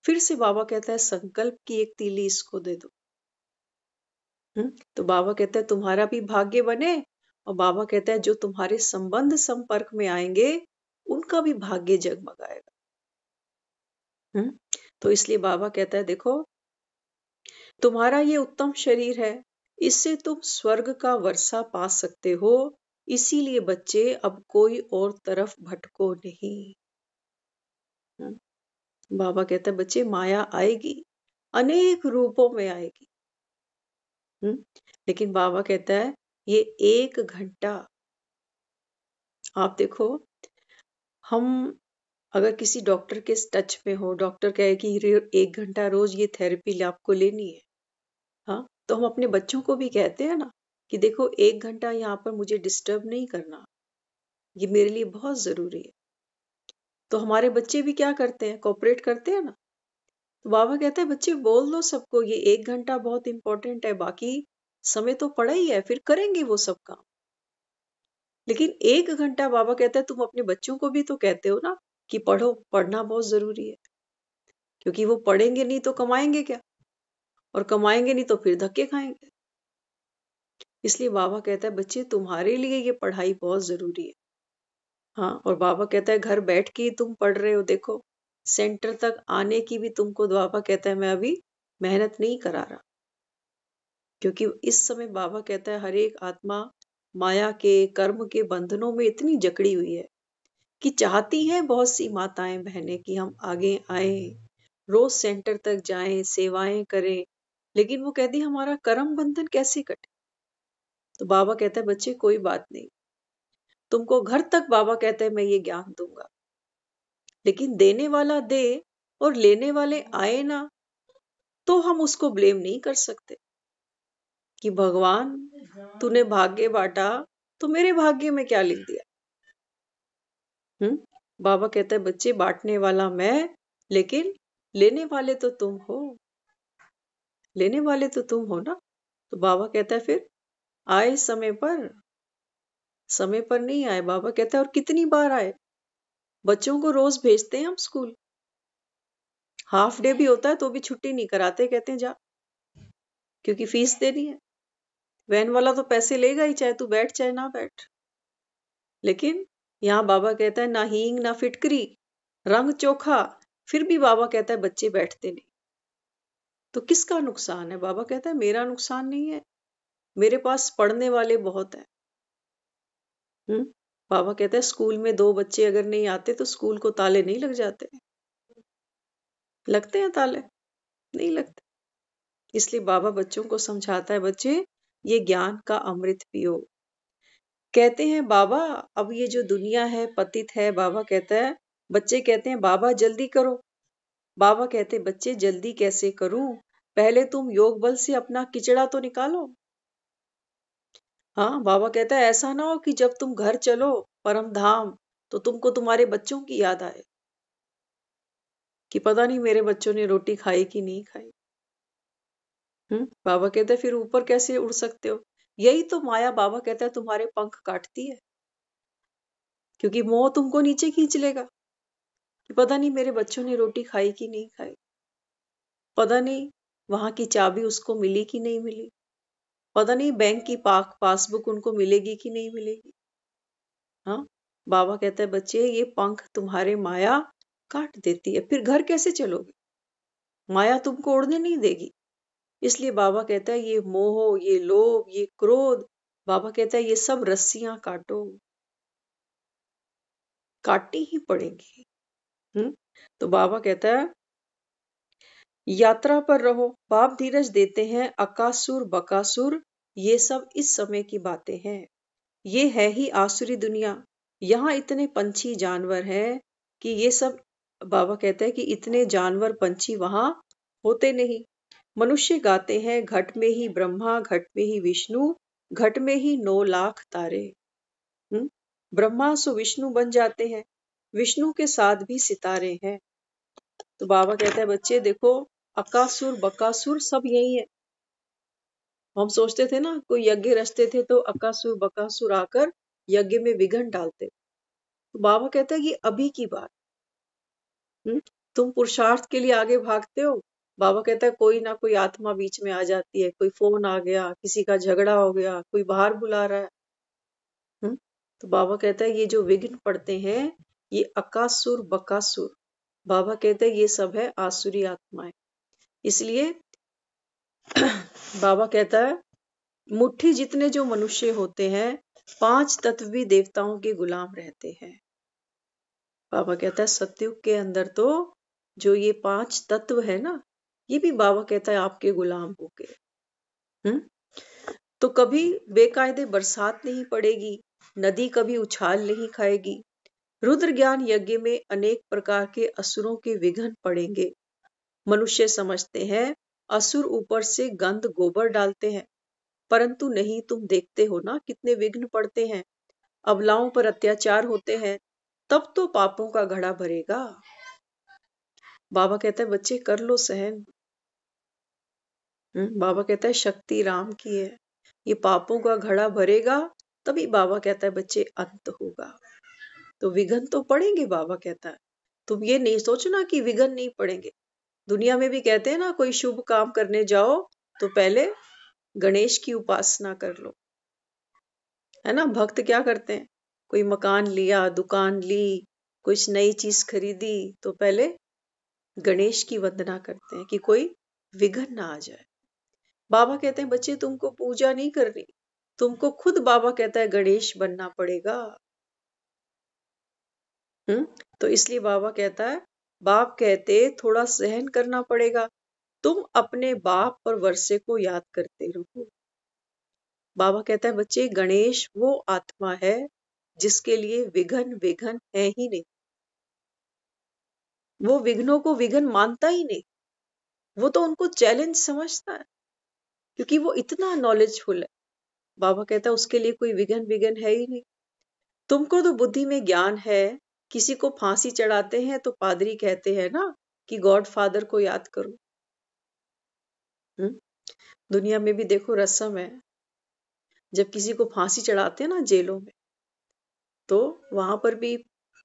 फिर से बाबा कहता है संकल्प की एक तीली इसको दे दो। तो बाबा कहता है तुम्हारा भी भाग्य बने, और बाबा कहता है जो तुम्हारे संबंध संपर्क में आएंगे उनका भी भाग्य जगमगाएगा। तो इसलिए बाबा कहता है देखो, तुम्हारा ये उत्तम शरीर है, इससे तुम स्वर्ग का वर्षा पा सकते हो। इसीलिए बच्चे अब कोई और तरफ भटको नहीं। बाबा कहता है बच्चे माया आएगी, अनेक रूपों में आएगी। लेकिन बाबा कहता है ये 1 घंटा, आप देखो, हम अगर किसी डॉक्टर के टच में हो, डॉक्टर कहे कि 1 घंटा रोज ये थेरेपी आपको लेनी है, हाँ, तो हम अपने बच्चों को भी कहते हैं ना कि देखो 1 घंटा यहाँ पर मुझे डिस्टर्ब नहीं करना, ये मेरे लिए बहुत जरूरी है। तो हमारे बच्चे भी क्या करते हैं, कोऑपरेट करते हैं ना। तो बाबा कहते हैं बच्चे बोल दो सबको ये 1 घंटा बहुत इंपॉर्टेंट है, बाकी समय तो पड़ा ही है, फिर करेंगे वो सब काम। लेकिन 1 घंटा बाबा कहता है तुम अपने बच्चों को भी तो कहते हो ना कि पढ़ो, पढ़ना बहुत जरूरी है, क्योंकि वो पढ़ेंगे नहीं तो कमाएंगे क्या, और कमाएंगे नहीं तो फिर धक्के खाएंगे। इसलिए बाबा कहता है बच्चे तुम्हारे लिए ये पढ़ाई बहुत जरूरी है। हाँ, और बाबा कहता है घर बैठ के ही तुम पढ़ रहे हो, देखो सेंटर तक आने की भी तुमको बाबा कहता है मैं अभी मेहनत नहीं करा रहा, क्योंकि इस समय बाबा कहता है हर एक आत्मा माया के कर्म के बंधनों में इतनी जकड़ी हुई है कि चाहती हैं बहुत सी माताएं बहनें कि हम आगे आए, रोज सेंटर तक जाएं, सेवाएं करें, लेकिन वो कहती हमारा कर्म बंधन कैसे कटे। तो बाबा कहता है बच्चे कोई बात नहीं, तुमको घर तक बाबा कहते हैं मैं ये ज्ञान दूंगा, लेकिन देने वाला दे और लेने वाले आए ना, तो हम उसको ब्लेम नहीं कर सकते कि भगवान तूने भाग्य बांटा तो मेरे भाग्य में क्या लिख दिया। बाबा कहता है बच्चे बांटने वाला मैं, लेकिन लेने वाले तो तुम हो, लेने वाले तो तुम हो ना। तो बाबा कहता है फिर आए समय पर नहीं आए। बाबा कहता है और कितनी बार आए। बच्चों को रोज भेजते हैं हम स्कूल, हाफ डे भी होता है तो भी छुट्टी नहीं कराते, कहते हैं जा, क्योंकि फीस देनी है। वैन वाला तो पैसे लेगा ही, चाहे तू बैठ चाहे ना बैठ। लेकिन यहाँ बाबा कहता है ना हींग ना फिटकरी, रंग चोखा, फिर भी बाबा कहता है बच्चे बैठते नहीं। तो किसका नुकसान है। बाबा कहता है मेरा नुकसान नहीं है, मेरे पास पढ़ने वाले बहुत है। बाबा कहता है स्कूल में 2 बच्चे अगर नहीं आते तो स्कूल को ताले नहीं लग जाते। लगते हैं ताले? नहीं लगते। इसलिए बाबा बच्चों को समझाता है बच्चे ये ज्ञान का अमृत पियो। कहते हैं बाबा अब ये जो दुनिया है पतित है। बाबा कहता है, बच्चे कहते हैं बाबा जल्दी करो। बाबा कहते हैं बच्चे जल्दी कैसे करूं, पहले तुम योग बल से अपना किचड़ा तो निकालो। हाँ, बाबा कहता है ऐसा ना हो कि जब तुम घर चलो परम धाम तो तुमको तुम्हारे बच्चों की याद आए कि पता नहीं मेरे बच्चों ने रोटी खाई कि नहीं खाई। बाबा कहते हैं फिर ऊपर कैसे उड़ सकते हो। यही तो माया बाबा कहता है तुम्हारे पंख काटती है, क्योंकि मोह तुमको नीचे खींच लेगा कि पता नहीं मेरे बच्चों ने रोटी खाई कि नहीं खाई, पता नहीं वहां की चाबी उसको मिली कि नहीं मिली, पता नहीं बैंक की पासबुक उनको मिलेगी कि नहीं मिलेगी। हाँ, बाबा कहता है बच्चे ये पंख तुम्हारे माया काट देती है, फिर घर कैसे चलोगे। माया तुमको उड़ने नहीं देगी। इसलिए बाबा कहता है ये मोह, ये लोभ, ये क्रोध, बाबा कहता है ये सब रस्सियां काटो, काटनी ही पड़ेगी। तो बाबा कहता है यात्रा पर रहो। बाप धीरज देते हैं अकासुर बकासुर, ये सब इस समय की बातें हैं। ये है ही आसुरी दुनिया, यहाँ इतने पंछी जानवर हैं कि ये सब, बाबा कहता है कि इतने जानवर पंछी वहां होते नहीं। मनुष्य गाते हैं घट में ही ब्रह्मा, घट में ही विष्णु, घट में ही 9 लाख तारे। ब्रह्मा सो विष्णु बन जाते हैं, विष्णु के साथ भी सितारे हैं। तो बाबा कहता है बच्चे देखो अकासुर बकासुर सब यही है। हम सोचते थे ना कोई यज्ञ रचते थे तो अकासुर बकासुर आकर यज्ञ में विघ्न डालते। तो बाबा कहता है ये अभी की बात। तुम पुरुषार्थ के लिए आगे भागते हो, बाबा कहता है कोई ना कोई आत्मा बीच में आ जाती है, कोई फोन आ गया, किसी का झगड़ा हो गया, कोई बाहर बुला रहा है। तो बाबा कहता है ये जो विघ्न पड़ते हैं ये अकासुर बकासुर, बाबा कहते हैं ये सब है आसुरी आत्माएं। इसलिए बाबा कहता है मुट्ठी जितने जो मनुष्य होते हैं 5 तत्व भी देवताओं के गुलाम रहते हैं। बाबा कहता है सतयुग के अंदर तो जो ये 5 तत्व है ना, ये भी बाबा कहता है आपके गुलाम हो गए। तो कभी बेकायदे बरसात नहीं पड़ेगी, नदी कभी उछाल नहीं खाएगी, रुद्र ज्ञान यज्ञ में अनेक प्रकार के असुरों के विघ्न पड़ेंगे। मनुष्य समझते हैं असुर ऊपर से गंध गोबर डालते हैं, परंतु नहीं, तुम देखते हो ना कितने विघ्न पड़ते हैं, अबलाओं पर अत्याचार होते हैं, तब तो पापों का घड़ा भरेगा। बाबा कहता है बच्चे कर लो सहन। बाबा कहता है शक्ति राम की है, ये पापों का घड़ा भरेगा, तभी बाबा कहता है बच्चे अंत होगा। तो विघ्न तो पड़ेंगे, बाबा कहता है तुम ये नहीं सोचना कि विघ्न नहीं पड़ेंगे। दुनिया में भी कहते हैं ना कोई शुभ काम करने जाओ तो पहले गणेश की उपासना कर लो, है ना। भक्त क्या करते हैं, कोई मकान लिया, दुकान ली, कुछ नई चीज खरीदी तो पहले गणेश की वंदना करते हैं कि कोई विघ्न ना आ जाए। बाबा कहते हैं बच्चे तुमको पूजा नहीं करनी, तुमको खुद बाबा कहता है गणेश बनना पड़ेगा। तो इसलिए बाबा कहता है बाप कहते थोड़ा सहन करना पड़ेगा, तुम अपने बाप और वर्षे को याद करते रहो। बाबा कहता है बच्चे, गणेश वो आत्मा है जिसके लिए विघ्न विघ्न है ही नहीं। वो विघ्नों को विघ्न मानता ही नहीं, वो तो उनको चैलेंज समझता है, क्योंकि वो इतना नॉलेजफुल है। बाबा कहता है उसके लिए कोई विघ्न विघ्न है ही नहीं। तुमको तो बुद्धि में ज्ञान है, किसी को फांसी चढ़ाते हैं तो पादरी कहते हैं ना कि गॉड फादर को याद करो। दुनिया में भी देखो रस्म है, जब किसी को फांसी चढ़ाते हैं ना जेलों में, तो वहां पर भी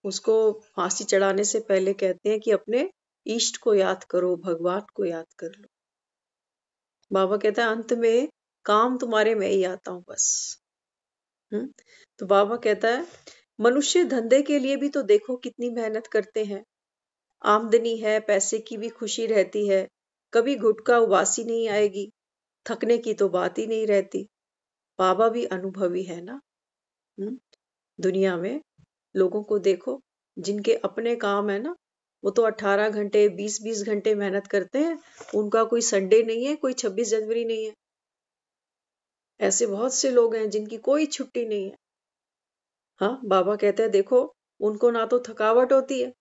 उसको फांसी चढ़ाने से पहले कहते हैं कि अपने इष्ट को याद करो, भगवान को याद कर लो। बाबा कहता है अंत में काम तुम्हारे मैं ही आता हूं बस। तो बाबा कहता है मनुष्य धंधे के लिए भी तो देखो कितनी मेहनत करते हैं। आमदनी है, पैसे की भी खुशी रहती है, कभी गुटका उबासी नहीं आएगी, थकने की तो बात ही नहीं रहती। बाबा भी अनुभवी है ना। दुनिया में लोगों को देखो जिनके अपने काम है ना, वो तो 18 घंटे 20-20 घंटे मेहनत करते हैं, उनका कोई संडे नहीं है, कोई 26 जनवरी नहीं है। ऐसे बहुत से लोग हैं जिनकी कोई छुट्टी नहीं है। हाँ, बाबा कहते हैं देखो उनको ना तो थकावट होती है,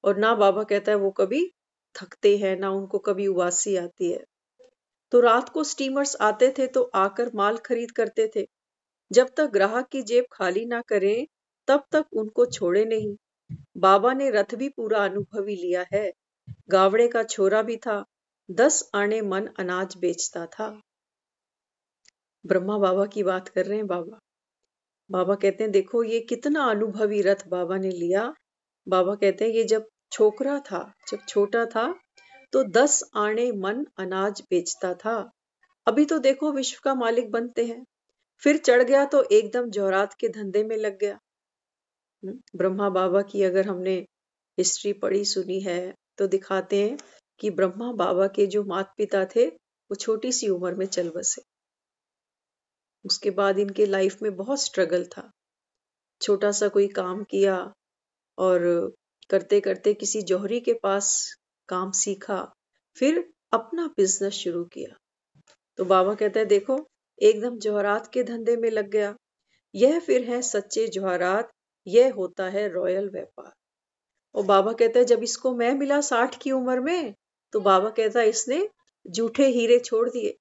और ना बाबा कहता है वो कभी थकते हैं, ना उनको कभी उबासी आती है। तो रात को स्टीमर्स आते थे तो आकर माल खरीद करते थे। जब तक ग्राहक की जेब खाली ना करें तब तक उनको छोड़े नहीं। बाबा ने रथ भी पूरा अनुभवी लिया है। गावड़े का छोरा भी था, 10 आने मन अनाज बेचता था। ब्रह्मा बाबा की बात कर रहे हैं बाबा। बाबा कहते हैं देखो ये कितना अनुभवी रथ बाबा ने लिया। बाबा कहते हैं ये जब छोकरा था, जब छोटा था तो 10 आने मन अनाज बेचता था। अभी तो देखो विश्व का मालिक बनते हैं। फिर चढ़ गया तो एकदम जौहरात के धंधे में लग गया। ब्रह्मा बाबा की अगर हमने हिस्ट्री पढ़ी सुनी है तो दिखाते हैं कि ब्रह्मा बाबा के जो माता पिता थे वो छोटी सी उम्र में चल बसे। उसके बाद इनके लाइफ में बहुत स्ट्रगल था। छोटा सा कोई काम किया और करते करते किसी जौहरी के पास काम सीखा, फिर अपना बिजनेस शुरू किया। तो बाबा कहता है देखो एकदम जौहरात के धंधे में लग गया। यह फिर है सच्चे जौहरात, यह होता है रॉयल व्यापार। और बाबा कहता है जब इसको मैं मिला 60 की उम्र में, तो बाबा कहता है इसने झूठे हीरे छोड़ दिए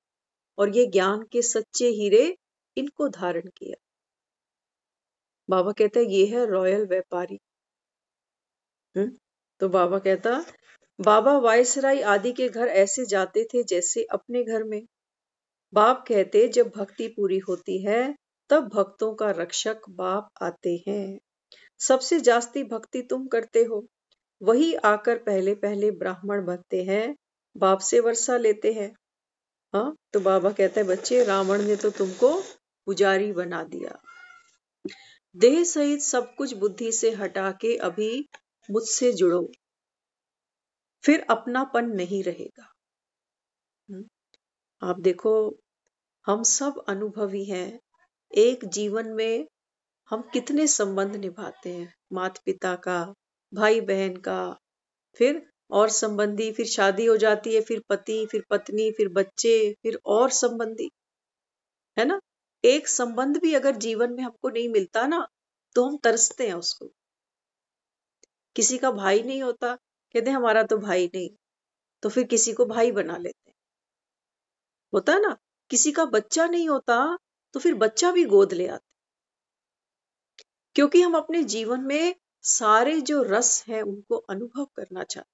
और ये ज्ञान के सच्चे हीरे इनको धारण किया। बाबा कहता है ये है रॉयल व्यापारी। तो बाबा कहता बाबा वायसराय आदि के घर ऐसे जाते थे जैसे अपने घर में। बाप कहते जब भक्ति पूरी होती है तब भक्तों का रक्षक बाप आते हैं। सबसे जास्ती भक्ति तुम करते हो, वही आकर पहले पहले ब्राह्मण बनते हैं, बाप से वर्षा लेते हैं। हाँ, तो बाबा कहता है बच्चे रावण ने तो तुमको पुजारी बना दिया। देह सहित सब कुछ बुद्धि से हटा के अभी मुझसे जुड़ो, फिर अपनापन नहीं रहेगा। आप देखो हम सब अनुभवी हैं। एक जीवन में हम कितने संबंध निभाते हैं, माता पिता का, भाई बहन का, फिर और संबंधी, फिर शादी हो जाती है, फिर पति, फिर पत्नी, फिर बच्चे, फिर और संबंधी, है ना। एक संबंध भी अगर जीवन में हमको नहीं मिलता ना तो हम तरसते हैं उसको। किसी का भाई नहीं होता, कहते हैं हमारा तो भाई नहीं, तो फिर किसी को भाई बना लेते हैं, होता है ना। किसी का बच्चा नहीं होता तो फिर बच्चा भी गोद ले आते, क्योंकि हम अपने जीवन में सारे जो रस हैं उनको अनुभव करना चाहते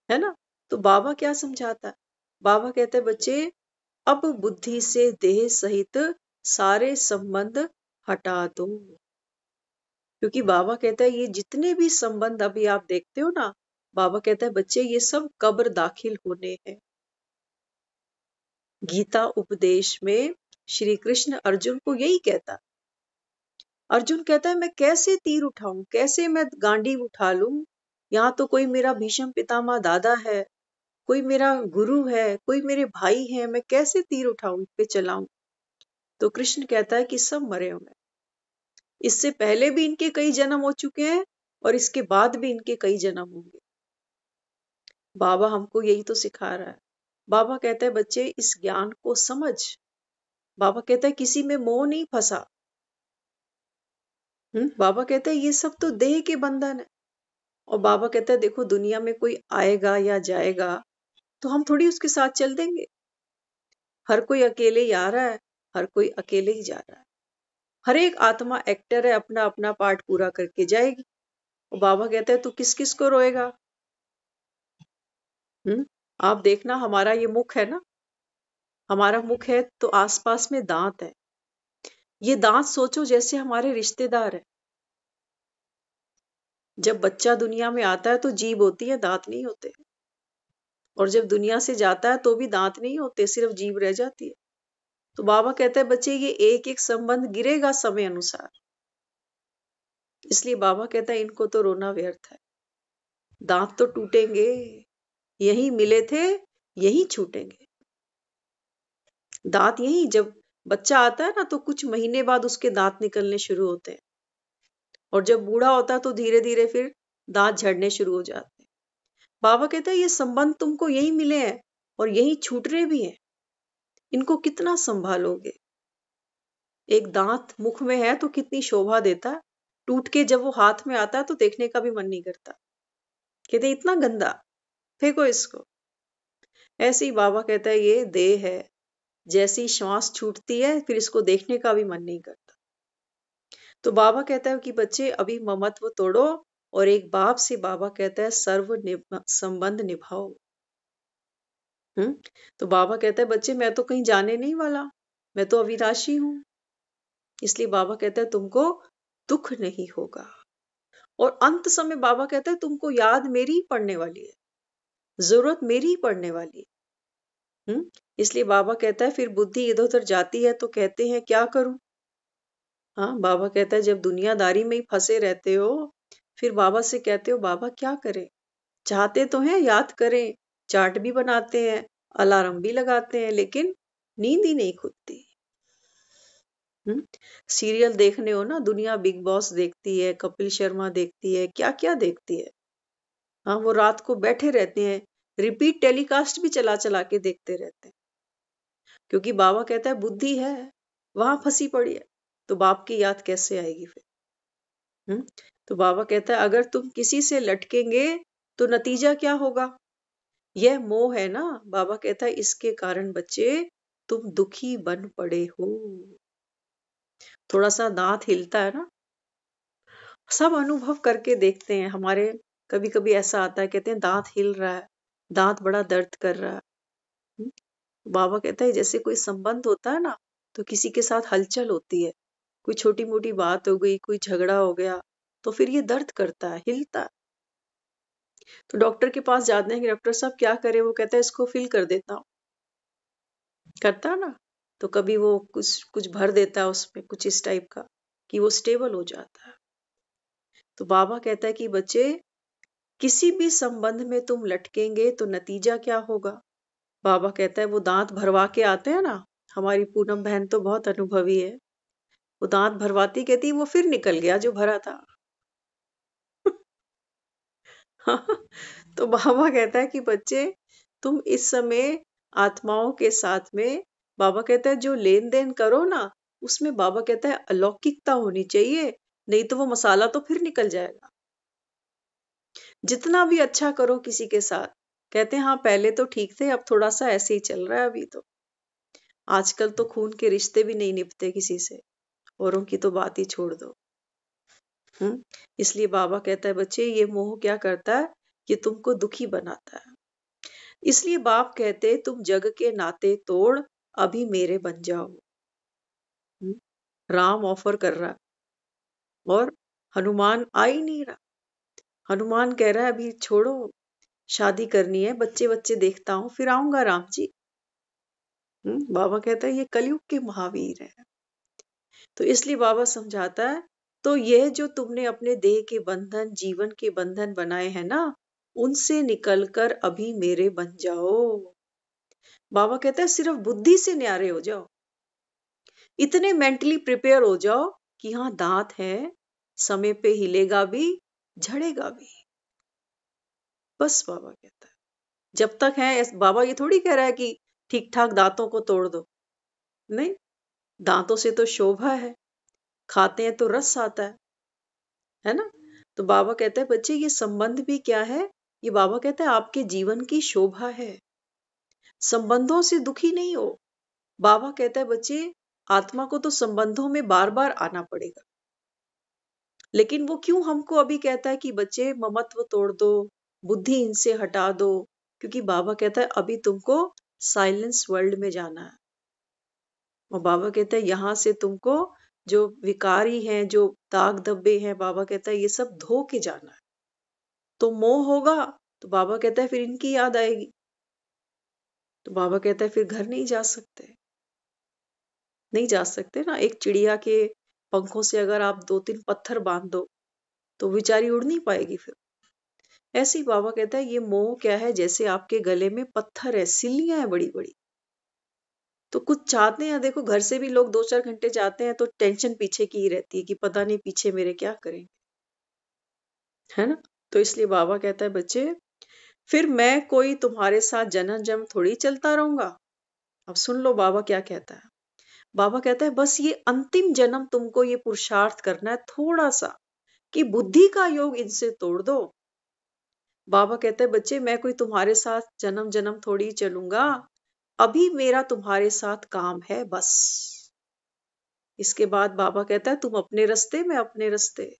है ना। तो बाबा क्या समझाता है, बाबा कहते हैं बच्चे अब बुद्धि से देह सहित सारे संबंध हटा दो। क्योंकि बाबा कहता है ये जितने भी संबंध अभी आप देखते हो ना, बाबा कहता है बच्चे ये सब कब्र दाखिल होने हैं। गीता उपदेश में श्री कृष्ण अर्जुन को यही कहता। अर्जुन कहता है मैं कैसे तीर उठाऊं, कैसे मैं गांडी उठा लूं। यहाँ तो कोई मेरा भीष्म पितामह दादा है, कोई मेरा गुरु है, कोई मेरे भाई है, मैं कैसे तीर उठाऊं, इन पे चलाऊं। तो कृष्ण कहता है कि सब मरे हुए, इससे पहले भी इनके कई जन्म हो चुके हैं और इसके बाद भी इनके कई जन्म होंगे। बाबा हमको यही तो सिखा रहा है। बाबा कहता है बच्चे इस ज्ञान को समझ। बाबा कहता है किसी में मोह नहीं फंसा। बाबा कहता है ये सब तो देह के बंधन है। और बाबा कहता है देखो दुनिया में कोई आएगा या जाएगा तो हम थोड़ी उसके साथ चल देंगे। हर कोई अकेले ही आ रहा है, हर कोई अकेले ही जा रहा है। हर एक आत्मा एक्टर है, अपना अपना पार्ट पूरा करके जाएगी। और बाबा कहता है तू किस किस को रोएगा। आप देखना हमारा ये मुख है ना, हमारा मुख है तो आसपास में दांत है। ये दांत सोचो जैसे हमारे रिश्तेदार है। जब बच्चा दुनिया में आता है तो जीभ होती है, दांत नहीं होते। और जब दुनिया से जाता है तो भी दांत नहीं होते, सिर्फ जीभ रह जाती है। तो बाबा कहते हैं बच्चे ये एक एक संबंध गिरेगा समय अनुसार। इसलिए बाबा कहता है इनको तो रोना व्यर्थ है। दांत तो टूटेंगे, यही मिले थे यही छूटेंगे। दांत यही, जब बच्चा आता है ना तो कुछ महीने बाद उसके दांत निकलने शुरू होते हैं। और जब बूढ़ा होता है तो धीरे धीरे फिर दांत झड़ने शुरू हो जाते हैं। बाबा कहता है ये संबंध तुमको यही मिले हैं और यही छूट रहे भी हैं। इनको कितना संभालोगे। एक दांत मुख में है तो कितनी शोभा देता है, टूट के जब वो हाथ में आता है तो देखने का भी मन नहीं करता। कहते इतना गंदा, फेंको इसको। ऐसे ही बाबा कहता है ये देह है, जैसी श्वास छूटती है फिर इसको देखने का भी मन नहीं करता। तो बाबा कहता है कि बच्चे अभी ममत्व तोड़ो और एक बाप से बाबा कहता है संबंध निभाओ। तो बाबा कहता है बच्चे मैं तो कहीं जाने नहीं वाला, मैं तो अविनाशी हूं। इसलिए बाबा कहता है तुमको दुख नहीं होगा। और अंत समय बाबा कहता है तुमको याद मेरी ही पड़ने वाली है, जरूरत मेरी ही पड़ने वाली है। इसलिए बाबा कहता है फिर बुद्धि इधर उधर जाती है तो कहते हैं क्या करूं। हाँ, बाबा कहता है जब दुनियादारी में ही फंसे रहते हो फिर बाबा से कहते हो बाबा क्या करें। चाहते तो हैं याद करें, चार्ट भी बनाते हैं, अलार्म भी लगाते हैं, लेकिन नींद ही नहीं खुलती। सीरियल देखने हो ना, दुनिया बिग बॉस देखती है, कपिल शर्मा देखती है, क्या क्या देखती है। हाँ, वो रात को बैठे रहते हैं, रिपीट टेलीकास्ट भी चला चला के देखते रहते हैं। क्योंकि बाबा कहता है बुद्धि है वहां फंसी पड़ी है तो बाप की याद कैसे आएगी फिर। तो बाबा कहता है अगर तुम किसी से लटकेंगे तो नतीजा क्या होगा। यह मोह है ना, बाबा कहता है इसके कारण बच्चे तुम दुखी बन पड़े हो। थोड़ा सा दांत हिलता है ना, सब अनुभव करके देखते हैं। हमारे कभी कभी ऐसा आता है, कहते हैं दांत हिल रहा है, दांत बड़ा दर्द कर रहा है। बाबा कहता है जैसे कोई संबंध होता है ना तो किसी के साथ हलचल होती है, कोई छोटी मोटी बात हो गई, कोई झगड़ा हो गया तो फिर ये दर्द करता है, हिलता है। तो डॉक्टर के पास जाते हैं कि डॉक्टर साहब क्या करें। वो कहता है इसको फिल कर देता हूँ। करता है ना, तो कभी वो कुछ कुछ भर देता है उसमें, कुछ इस टाइप का कि वो स्टेबल हो जाता है। तो बाबा कहता है कि बच्चे किसी भी संबंध में तुम लटकेंगे तो नतीजा क्या होगा। बाबा कहता है वो दांत भरवा के आते हैं ना, हमारी पूनम बहन तो बहुत अनुभवी है, वो दांत भरवाती कहती वो फिर निकल गया जो भरा था। तो बाबा कहता है कि बच्चे तुम इस समय आत्माओं के साथ में, बाबा कहता है जो लेन देन करो ना उसमें बाबा कहता है अलौकिकता होनी चाहिए, नहीं तो वो मसाला तो फिर निकल जाएगा। जितना भी अच्छा करो किसी के साथ, कहते हैं हाँ पहले तो ठीक थे अब थोड़ा सा ऐसे ही चल रहा है। अभी तो आजकल तो खून के रिश्ते भी नहीं निभते किसी से, औरों की तो बात ही छोड़ दो। इसलिए बाबा कहता है बच्चे ये मोह क्या करता है, ये तुमको दुखी बनाता है। इसलिए बाप कहते तुम जग के नाते तोड़ अभी मेरे बन जाओ। राम ऑफर कर रहा और हनुमान आ ही नहीं रहा। हनुमान कह रहा है अभी छोड़ो, शादी करनी है, बच्चे बच्चे देखता हूं फिर आऊंगा राम जी। बाबा कहता है ये कलयुग के महावीर है। तो इसलिए बाबा समझाता है तो यह जो तुमने अपने देह के बंधन, जीवन के बंधन बनाए हैं ना, उनसे निकलकर अभी मेरे बन जाओ। बाबा कहता है सिर्फ बुद्धि से न्यारे हो जाओ, इतने मेंटली प्रिपेयर हो जाओ कि हाँ दांत है, समय पे हिलेगा भी, झड़ेगा भी। बस बाबा कहता है जब तक है बाबा ये थोड़ी कह रहा है कि ठीक ठाक दांतों को तोड़ दो, नहीं, दांतों से तो शोभा है, खाते हैं तो रस आता है ना। तो बाबा कहते हैं बच्चे ये संबंध भी क्या है, ये बाबा कहते हैं आपके जीवन की शोभा है, संबंधों से दुखी नहीं हो। बाबा कहता है बच्चे आत्मा को तो संबंधों में बार बार आना पड़ेगा, लेकिन वो क्यों हमको अभी कहता है कि बच्चे ममत्व तोड़ दो, बुद्धि इनसे हटा दो, क्योंकि बाबा कहता है अभी तुमको साइलेंस वर्ल्ड में जाना है। और बाबा कहता है यहां से तुमको जो विकारी हैं, जो दाग धब्बे हैं, बाबा कहता है ये सब धो के जाना है। तो मोह होगा तो बाबा कहता है फिर इनकी याद आएगी, तो बाबा कहता है फिर घर नहीं जा सकते, नहीं जा सकते ना। एक चिड़िया के पंखों से अगर आप 2-3 पत्थर बांध दो तो बेचारी उड़ नहीं पाएगी फिर। ऐसे ही बाबा कहता है ये मोह क्या है, जैसे आपके गले में पत्थर है, सिल्लियां है बड़ी बड़ी, तो कुछ चाहते हैं, देखो घर से भी लोग 2-4 घंटे जाते हैं तो टेंशन पीछे की ही रहती है कि पता नहीं पीछे मेरे क्या करेंगे, है ना। तो इसलिए बाबा कहता है बच्चे फिर मैं कोई तुम्हारे साथ जन्म जन्म थोड़ी चलता रहूंगा। अब सुन लो बाबा क्या कहता है। बाबा कहता है बस ये अंतिम जन्म तुमको ये पुरुषार्थ करना है थोड़ा सा, कि बुद्धि का योग इनसे तोड़ दो। बाबा कहते हैं बच्चे मैं कोई तुम्हारे साथ जन्म जन्म थोड़ी चलूंगा, अभी मेरा तुम्हारे साथ काम है बस। इसके बाद बाबा कहता है तुम अपने रास्ते, मैं अपने रास्ते,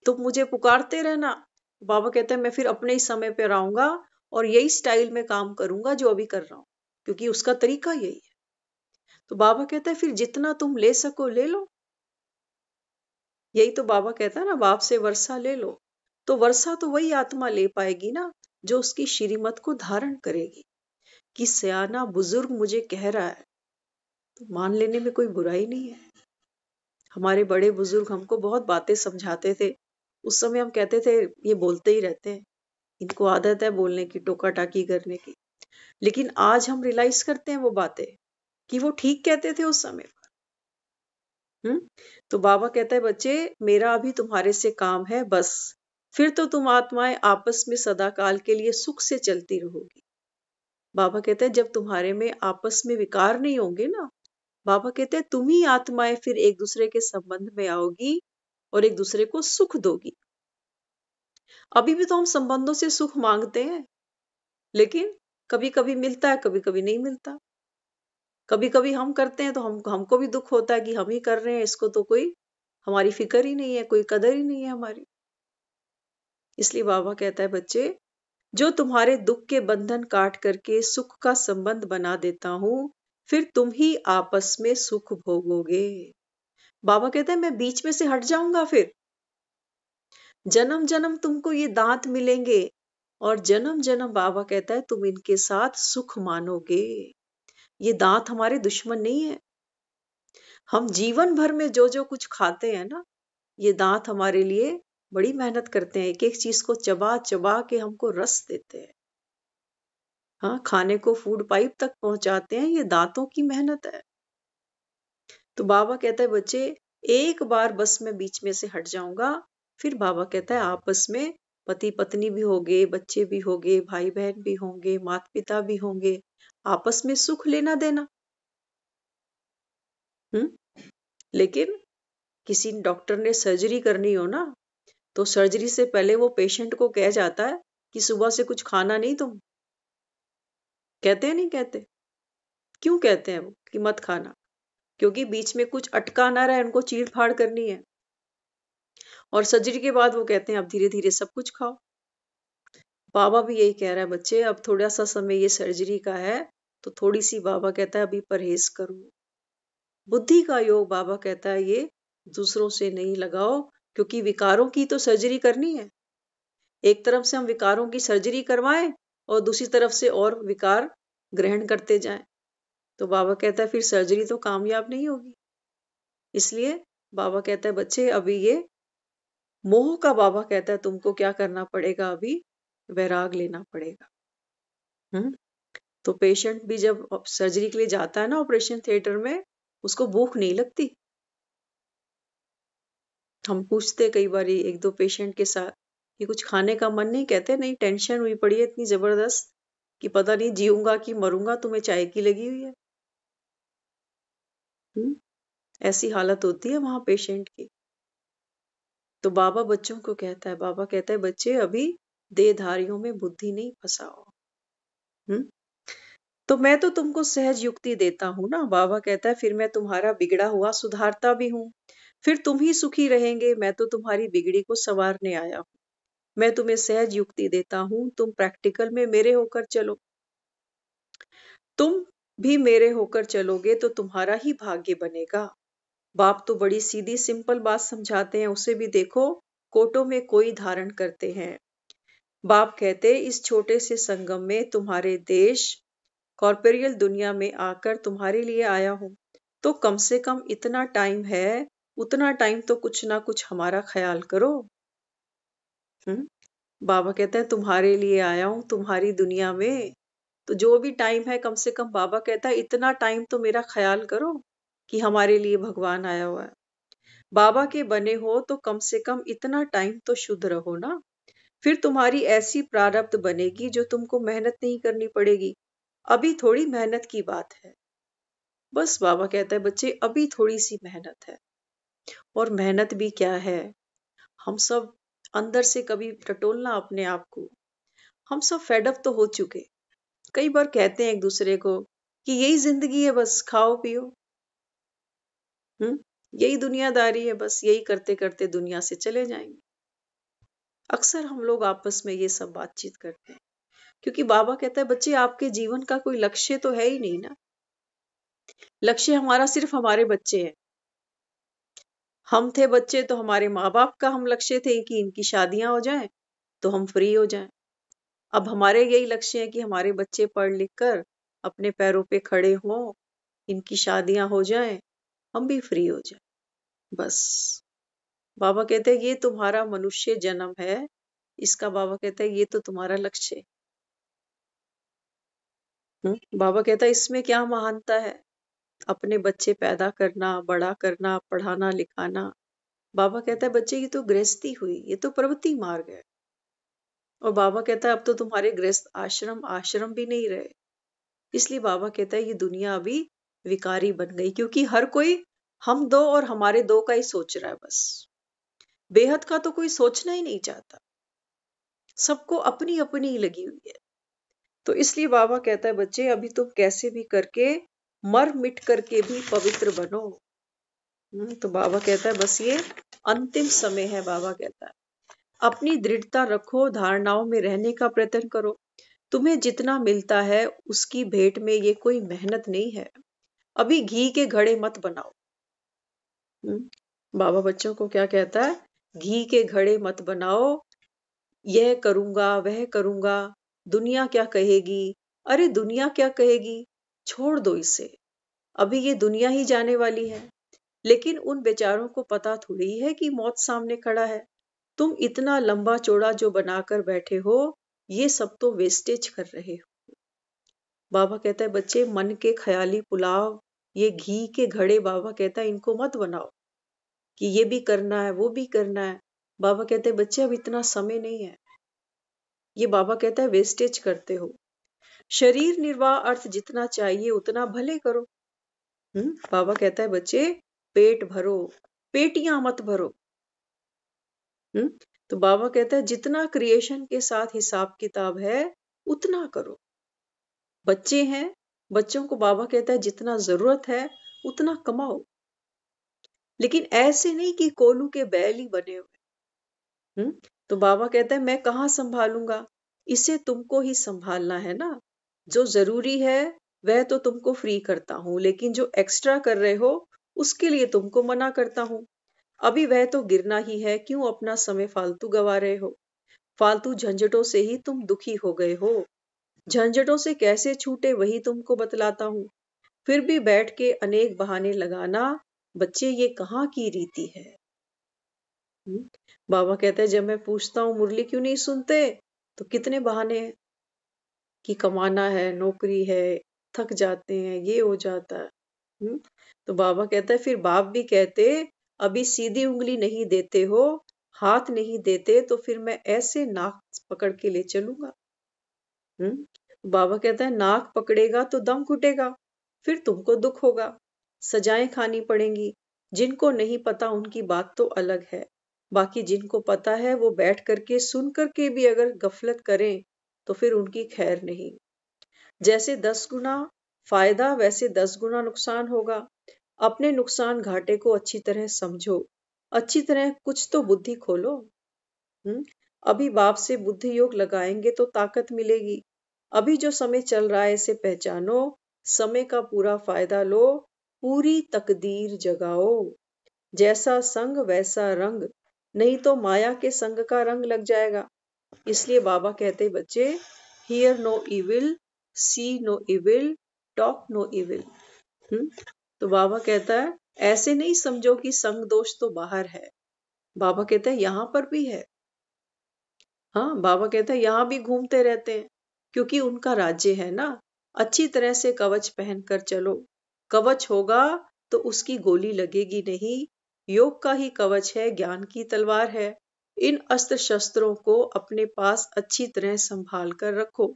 तुम मुझे पुकारते रहना। बाबा कहता है मैं फिर अपने ही समय पर आऊंगा और यही स्टाइल में काम करूंगा जो अभी कर रहा हूं, क्योंकि उसका तरीका यही है। तो बाबा कहता है फिर जितना तुम ले सको ले लो। यही तो बाबा कहता है ना, बाप से वर्षा ले लो। तो वर्षा तो वही आत्मा ले पाएगी ना जो उसकी श्रीमत को धारण करेगी। कि सयाना बुजुर्ग मुझे कह रहा है तो मान लेने में कोई बुराई नहीं है। हमारे बड़े बुजुर्ग हमको बहुत बातें समझाते थे, उस समय हम कहते थे ये बोलते ही रहते हैं, इनको आदत है बोलने की, टोका टाकी करने की। लेकिन आज हम रियलाइज करते हैं वो बातें कि वो ठीक कहते थे उस समय पर। तो बाबा कहता है बच्चे मेरा अभी तुम्हारे से काम है बस, फिर तो तुम आत्माएं आपस में सदा काल के लिए सुख से चलती रहोगी। बाबा कहते हैं जब तुम्हारे में आपस में विकार नहीं होंगे ना, बाबा कहते हैं तुम ही आत्माएं फिर एक दूसरे के संबंध में आओगी और एक दूसरे को सुख दोगी। अभी भी तो हम संबंधों से सुख मांगते हैं, लेकिन कभी कभी मिलता है, कभी कभी नहीं मिलता। कभी कभी हम करते हैं तो हमको भी दुख होता है कि हम ही कर रहे हैं, इसको तो कोई हमारी फिक्र ही नहीं है, कोई कदर ही नहीं है हमारी। इसलिए बाबा कहता है बच्चे जो तुम्हारे दुख के बंधन काट करके सुख का संबंध बना देता हूं, फिर तुम ही आपस में सुख भोगोगे। बाबा कहते हैं मैं बीच में से हट जाऊंगा, फिर जन्म जन्म तुमको ये दांत मिलेंगे और जन्म जन्म बाबा कहता है तुम इनके साथ सुख मानोगे। ये दांत हमारे दुश्मन नहीं है। हम जीवन भर में जो जो कुछ खाते हैं ना, ये दांत हमारे लिए बड़ी मेहनत करते हैं, एक एक चीज को चबा चबा के हमको रस देते हैं। हाँ, खाने को फूड पाइप तक पहुंचाते हैं, ये दांतों की मेहनत है। तो बाबा कहता है बच्चे एक बार बस मैं बीच में से हट जाऊंगा, फिर बाबा कहता है आपस में पति पत्नी भी होंगे, बच्चे भी होंगे, भाई बहन भी होंगे, माता पिता भी होंगे, आपस में सुख लेना देना। लेकिन किसी डॉक्टर ने सर्जरी करनी हो ना, तो सर्जरी से पहले वो पेशेंट को कह जाता है कि सुबह से कुछ खाना नहीं तुम। कहते हैं नहीं कहते? क्यों कहते हैं वो कि मत खाना? क्योंकि बीच में कुछ अटका ना रहे, उनको चीर फाड़ करनी है। और सर्जरी के बाद वो कहते हैं अब धीरे धीरे सब कुछ खाओ। बाबा भी यही कह रहा है बच्चे अब थोड़ा सा समय ये सर्जरी का है, तो थोड़ी सी बाबा कहता है अभी परहेज करो। बुद्धि का योग बाबा कहता है ये दूसरों से नहीं लगाओ, क्योंकि विकारों की तो सर्जरी करनी है। एक तरफ से हम विकारों की सर्जरी करवाएं और दूसरी तरफ से और विकार ग्रहण करते जाएं, तो बाबा कहता है फिर सर्जरी तो कामयाब नहीं होगी। इसलिए बाबा कहता है बच्चे अभी ये मोह का, बाबा कहता है तुमको क्या करना पड़ेगा, अभी वैराग लेना पड़ेगा। तो पेशेंट भी जब सर्जरी के लिए जाता है ना ऑपरेशन थिएटर में, उसको भूख नहीं लगती। हम पूछते कई बार एक दो पेशेंट के साथ कि कुछ खाने का मन नहीं, कहते नहीं टेंशन हुई पड़ी है इतनी जबरदस्त कि पता नहीं जीऊंगा कि मरूंगा, तुम्हें चाय की लगी हुई है। ऐसी हालत होती है वहां पेशेंट की। तो बाबा बच्चों को कहता है, बाबा कहता है बच्चे अभी देहधारियों में बुद्धि नहीं फंसाओ। तो मैं तो तुमको सहज युक्ति देता हूं ना। बाबा कहता है फिर मैं तुम्हारा बिगड़ा हुआ सुधारता भी हूं, फिर तुम ही सुखी रहेंगे। मैं तो तुम्हारी बिगड़ी को संवारने आया हूं। मैं तुम्हें सहज युक्ति देता हूं, तुम प्रैक्टिकल में मेरे होकर चलो। तुम भी मेरे होकर चलोगे तो तुम्हारा ही भाग्य बनेगा। बाप तो बड़ी सीधी सिंपल बात समझाते हैं, उसे भी देखो कोटों में कोई धारण करते हैं। बाप कहते इस छोटे से संगम में तुम्हारे देश कॉर्पोरियल दुनिया में आकर तुम्हारे लिए आया हूं, तो कम से कम इतना टाइम है, उतना टाइम तो कुछ ना कुछ हमारा ख्याल करो। बाबा कहते हैं तुम्हारे लिए आया हूं तुम्हारी दुनिया में, तो जो भी टाइम है कम से कम बाबा कहता है इतना टाइम तो मेरा ख्याल करो कि हमारे लिए भगवान आया हुआ है। बाबा के बने हो तो कम से कम इतना टाइम तो शुद्ध रहो ना। फिर तुम्हारी ऐसी प्रारब्ध बनेगी जो तुमको मेहनत नहीं करनी पड़ेगी। अभी थोड़ी मेहनत की बात है। बस बाबा कहता है बच्चे अभी थोड़ी सी मेहनत है। और मेहनत भी क्या है, हम सब अंदर से कभी टटोलना अपने आप को। हम सब फेडअप तो हो चुके। कई बार कहते हैं एक दूसरे को कि यही जिंदगी है, बस खाओ पियो। यही दुनियादारी है, बस यही करते करते दुनिया से चले जाएंगे। अक्सर हम लोग आपस में ये सब बातचीत करते हैं, क्योंकि बाबा कहता है बच्चे आपके जीवन का कोई लक्ष्य तो है ही नहीं ना। लक्ष्य हमारा सिर्फ हमारे बच्चे हैं। हम थे बच्चे तो हमारे माँ बाप का हम लक्ष्य थे कि इनकी शादियां हो जाएं तो हम फ्री हो जाएं। अब हमारे यही लक्ष्य है कि हमारे बच्चे पढ़ लिख कर अपने पैरों पे खड़े हों, इनकी शादियां हो जाएं, हम भी फ्री हो जाएं। बस बाबा कहते हैं ये तुम्हारा मनुष्य जन्म है, इसका बाबा कहता है ये तो तुम्हारा लक्ष्य है। बाबा कहता है इसमें क्या महानता है, अपने बच्चे पैदा करना, बड़ा करना, पढ़ाना लिखाना। बाबा कहता है बच्चे ये तो गृहस्थी हुई, ये तो प्रवृत्ति मार्ग है। और बाबा कहता है अब तो तुम्हारे गृहस्थ आश्रम आश्रम भी नहीं रहे। इसलिए बाबा कहता है ये दुनिया अभी विकारी बन गई, क्योंकि हर कोई हम दो और हमारे दो का ही सोच रहा है। बस बेहद का तो कोई सोचना ही नहीं चाहता, सबको अपनी अपनी ही लगी हुई है। तो इसलिए बाबा कहता है बच्चे अभी तुम कैसे भी करके मर मिट करके भी पवित्र बनो। तो बाबा कहता है बस ये अंतिम समय है। बाबा कहता है अपनी दृढ़ता रखो, धारणाओं में रहने का प्रयत्न करो। तुम्हें जितना मिलता है उसकी भेंट में ये कोई मेहनत नहीं है। अभी घी के घड़े मत बनाओ। बाबा बच्चों को क्या कहता है, घी के घड़े मत बनाओ। यह करूंगा वह करूंगा, दुनिया क्या कहेगी। अरे दुनिया क्या कहेगी, छोड़ दो इसे। अभी ये दुनिया ही जाने वाली है। लेकिन उन बेचारों को पता थोड़ी है कि मौत सामने खड़ा है। तुम इतना लंबा चौड़ा जो बनाकर बैठे हो, ये सब तो वेस्टेज कर रहे हो। बाबा कहता है बच्चे मन के ख्याली पुलाव, ये घी के घड़े, बाबा कहता है इनको मत बनाओ कि ये भी करना है वो भी करना है। बाबा कहते हैं बच्चे अब इतना समय नहीं है। ये बाबा कहता है वेस्टेज करते हो। शरीर निर्वाह अर्थ जितना चाहिए उतना भले करो। बाबा कहता है बच्चे पेट भरो, पेटियां मत भरो। तो बाबा कहता है जितना क्रिएशन के साथ हिसाब किताब है उतना करो। बच्चे हैं, बच्चों को बाबा कहता है जितना जरूरत है उतना कमाओ, लेकिन ऐसे नहीं कि कोलू के बैल ही बने हुए। तो बाबा कहता है मैं कहाँ संभालूंगा, इसे तुमको ही संभालना है ना। जो जरूरी है वह तो तुमको फ्री करता हूं, लेकिन जो एक्स्ट्रा कर रहे हो उसके लिए तुमको मना करता हूं। अभी वह तो गिरना ही है, क्यों अपना समय फालतू गवा रहे हो। फालतू झंझटों से ही तुम दुखी हो गए हो। झंझटों से कैसे छूटे वही तुमको बतलाता हूं। फिर भी बैठ के अनेक बहाने लगाना, बच्चे ये कहाँ की रीति है। बाबा कहते हैं जब मैं पूछता हूँ मुरली क्यों नहीं सुनते, तो कितने बहाने हैं कि कमाना है, नौकरी है, थक जाते हैं, ये हो जाता है। तो बाबा कहता है फिर बाप भी कहते अभी सीधी उंगली नहीं देते हो, हाथ नहीं देते तो फिर मैं ऐसे नाक पकड़ के ले चलूंगा। बाबा कहता है नाक पकड़ेगा तो दम घुटेगा, फिर तुमको दुख होगा, सजाएं खानी पड़ेंगी। जिनको नहीं पता उनकी बात तो अलग है, बाकी जिनको पता है वो बैठ करके सुन करके भी अगर गफलत करें तो फिर उनकी खैर नहीं। जैसे 10 गुना फायदा वैसे 10 गुना नुकसान होगा। अपने नुकसान घाटे को अच्छी तरह समझो, अच्छी तरह कुछ तो बुद्धि खोलो। अभी बाप से बुद्धि योग लगाएंगे तो ताकत मिलेगी। अभी जो समय चल रहा है इसे पहचानो, समय का पूरा फायदा लो, पूरी तकदीर जगाओ। जैसा संग वैसा रंग, नहीं तो माया के संग का रंग लग जाएगा। इसलिए बाबा कहते बच्चे, hear no evil, see no evil, talk no evil. तो बाबा कहता है ऐसे नहीं समझो कि संग दोष तो बाहर है, बाबा कहता है यहां पर भी है। हाँ, बाबा कहता है यहाँ भी घूमते रहते हैं, क्योंकि उनका राज्य है ना। अच्छी तरह से कवच पहन कर चलो, कवच होगा तो उसकी गोली लगेगी नहीं। योग का ही कवच है, ज्ञान की तलवार है। इन अस्त्र शस्त्रों को अपने पास अच्छी तरह संभाल कर रखो।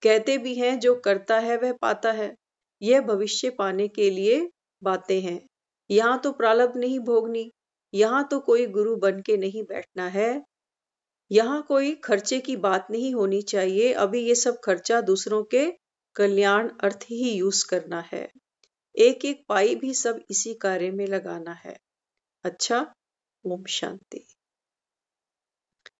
कहते भी हैं जो करता है वह पाता है। यह भविष्य पाने के लिए बातें हैं। यहाँ तो प्रारब्ध नहीं भोगनी, यहाँ तो कोई गुरु बन के नहीं बैठना है, यहाँ कोई खर्चे की बात नहीं होनी चाहिए। अभी ये सब खर्चा दूसरों के कल्याण अर्थ ही यूज करना है। एक एक पाई भी सब इसी कार्य में लगाना है। अच्छा, ओम शांति।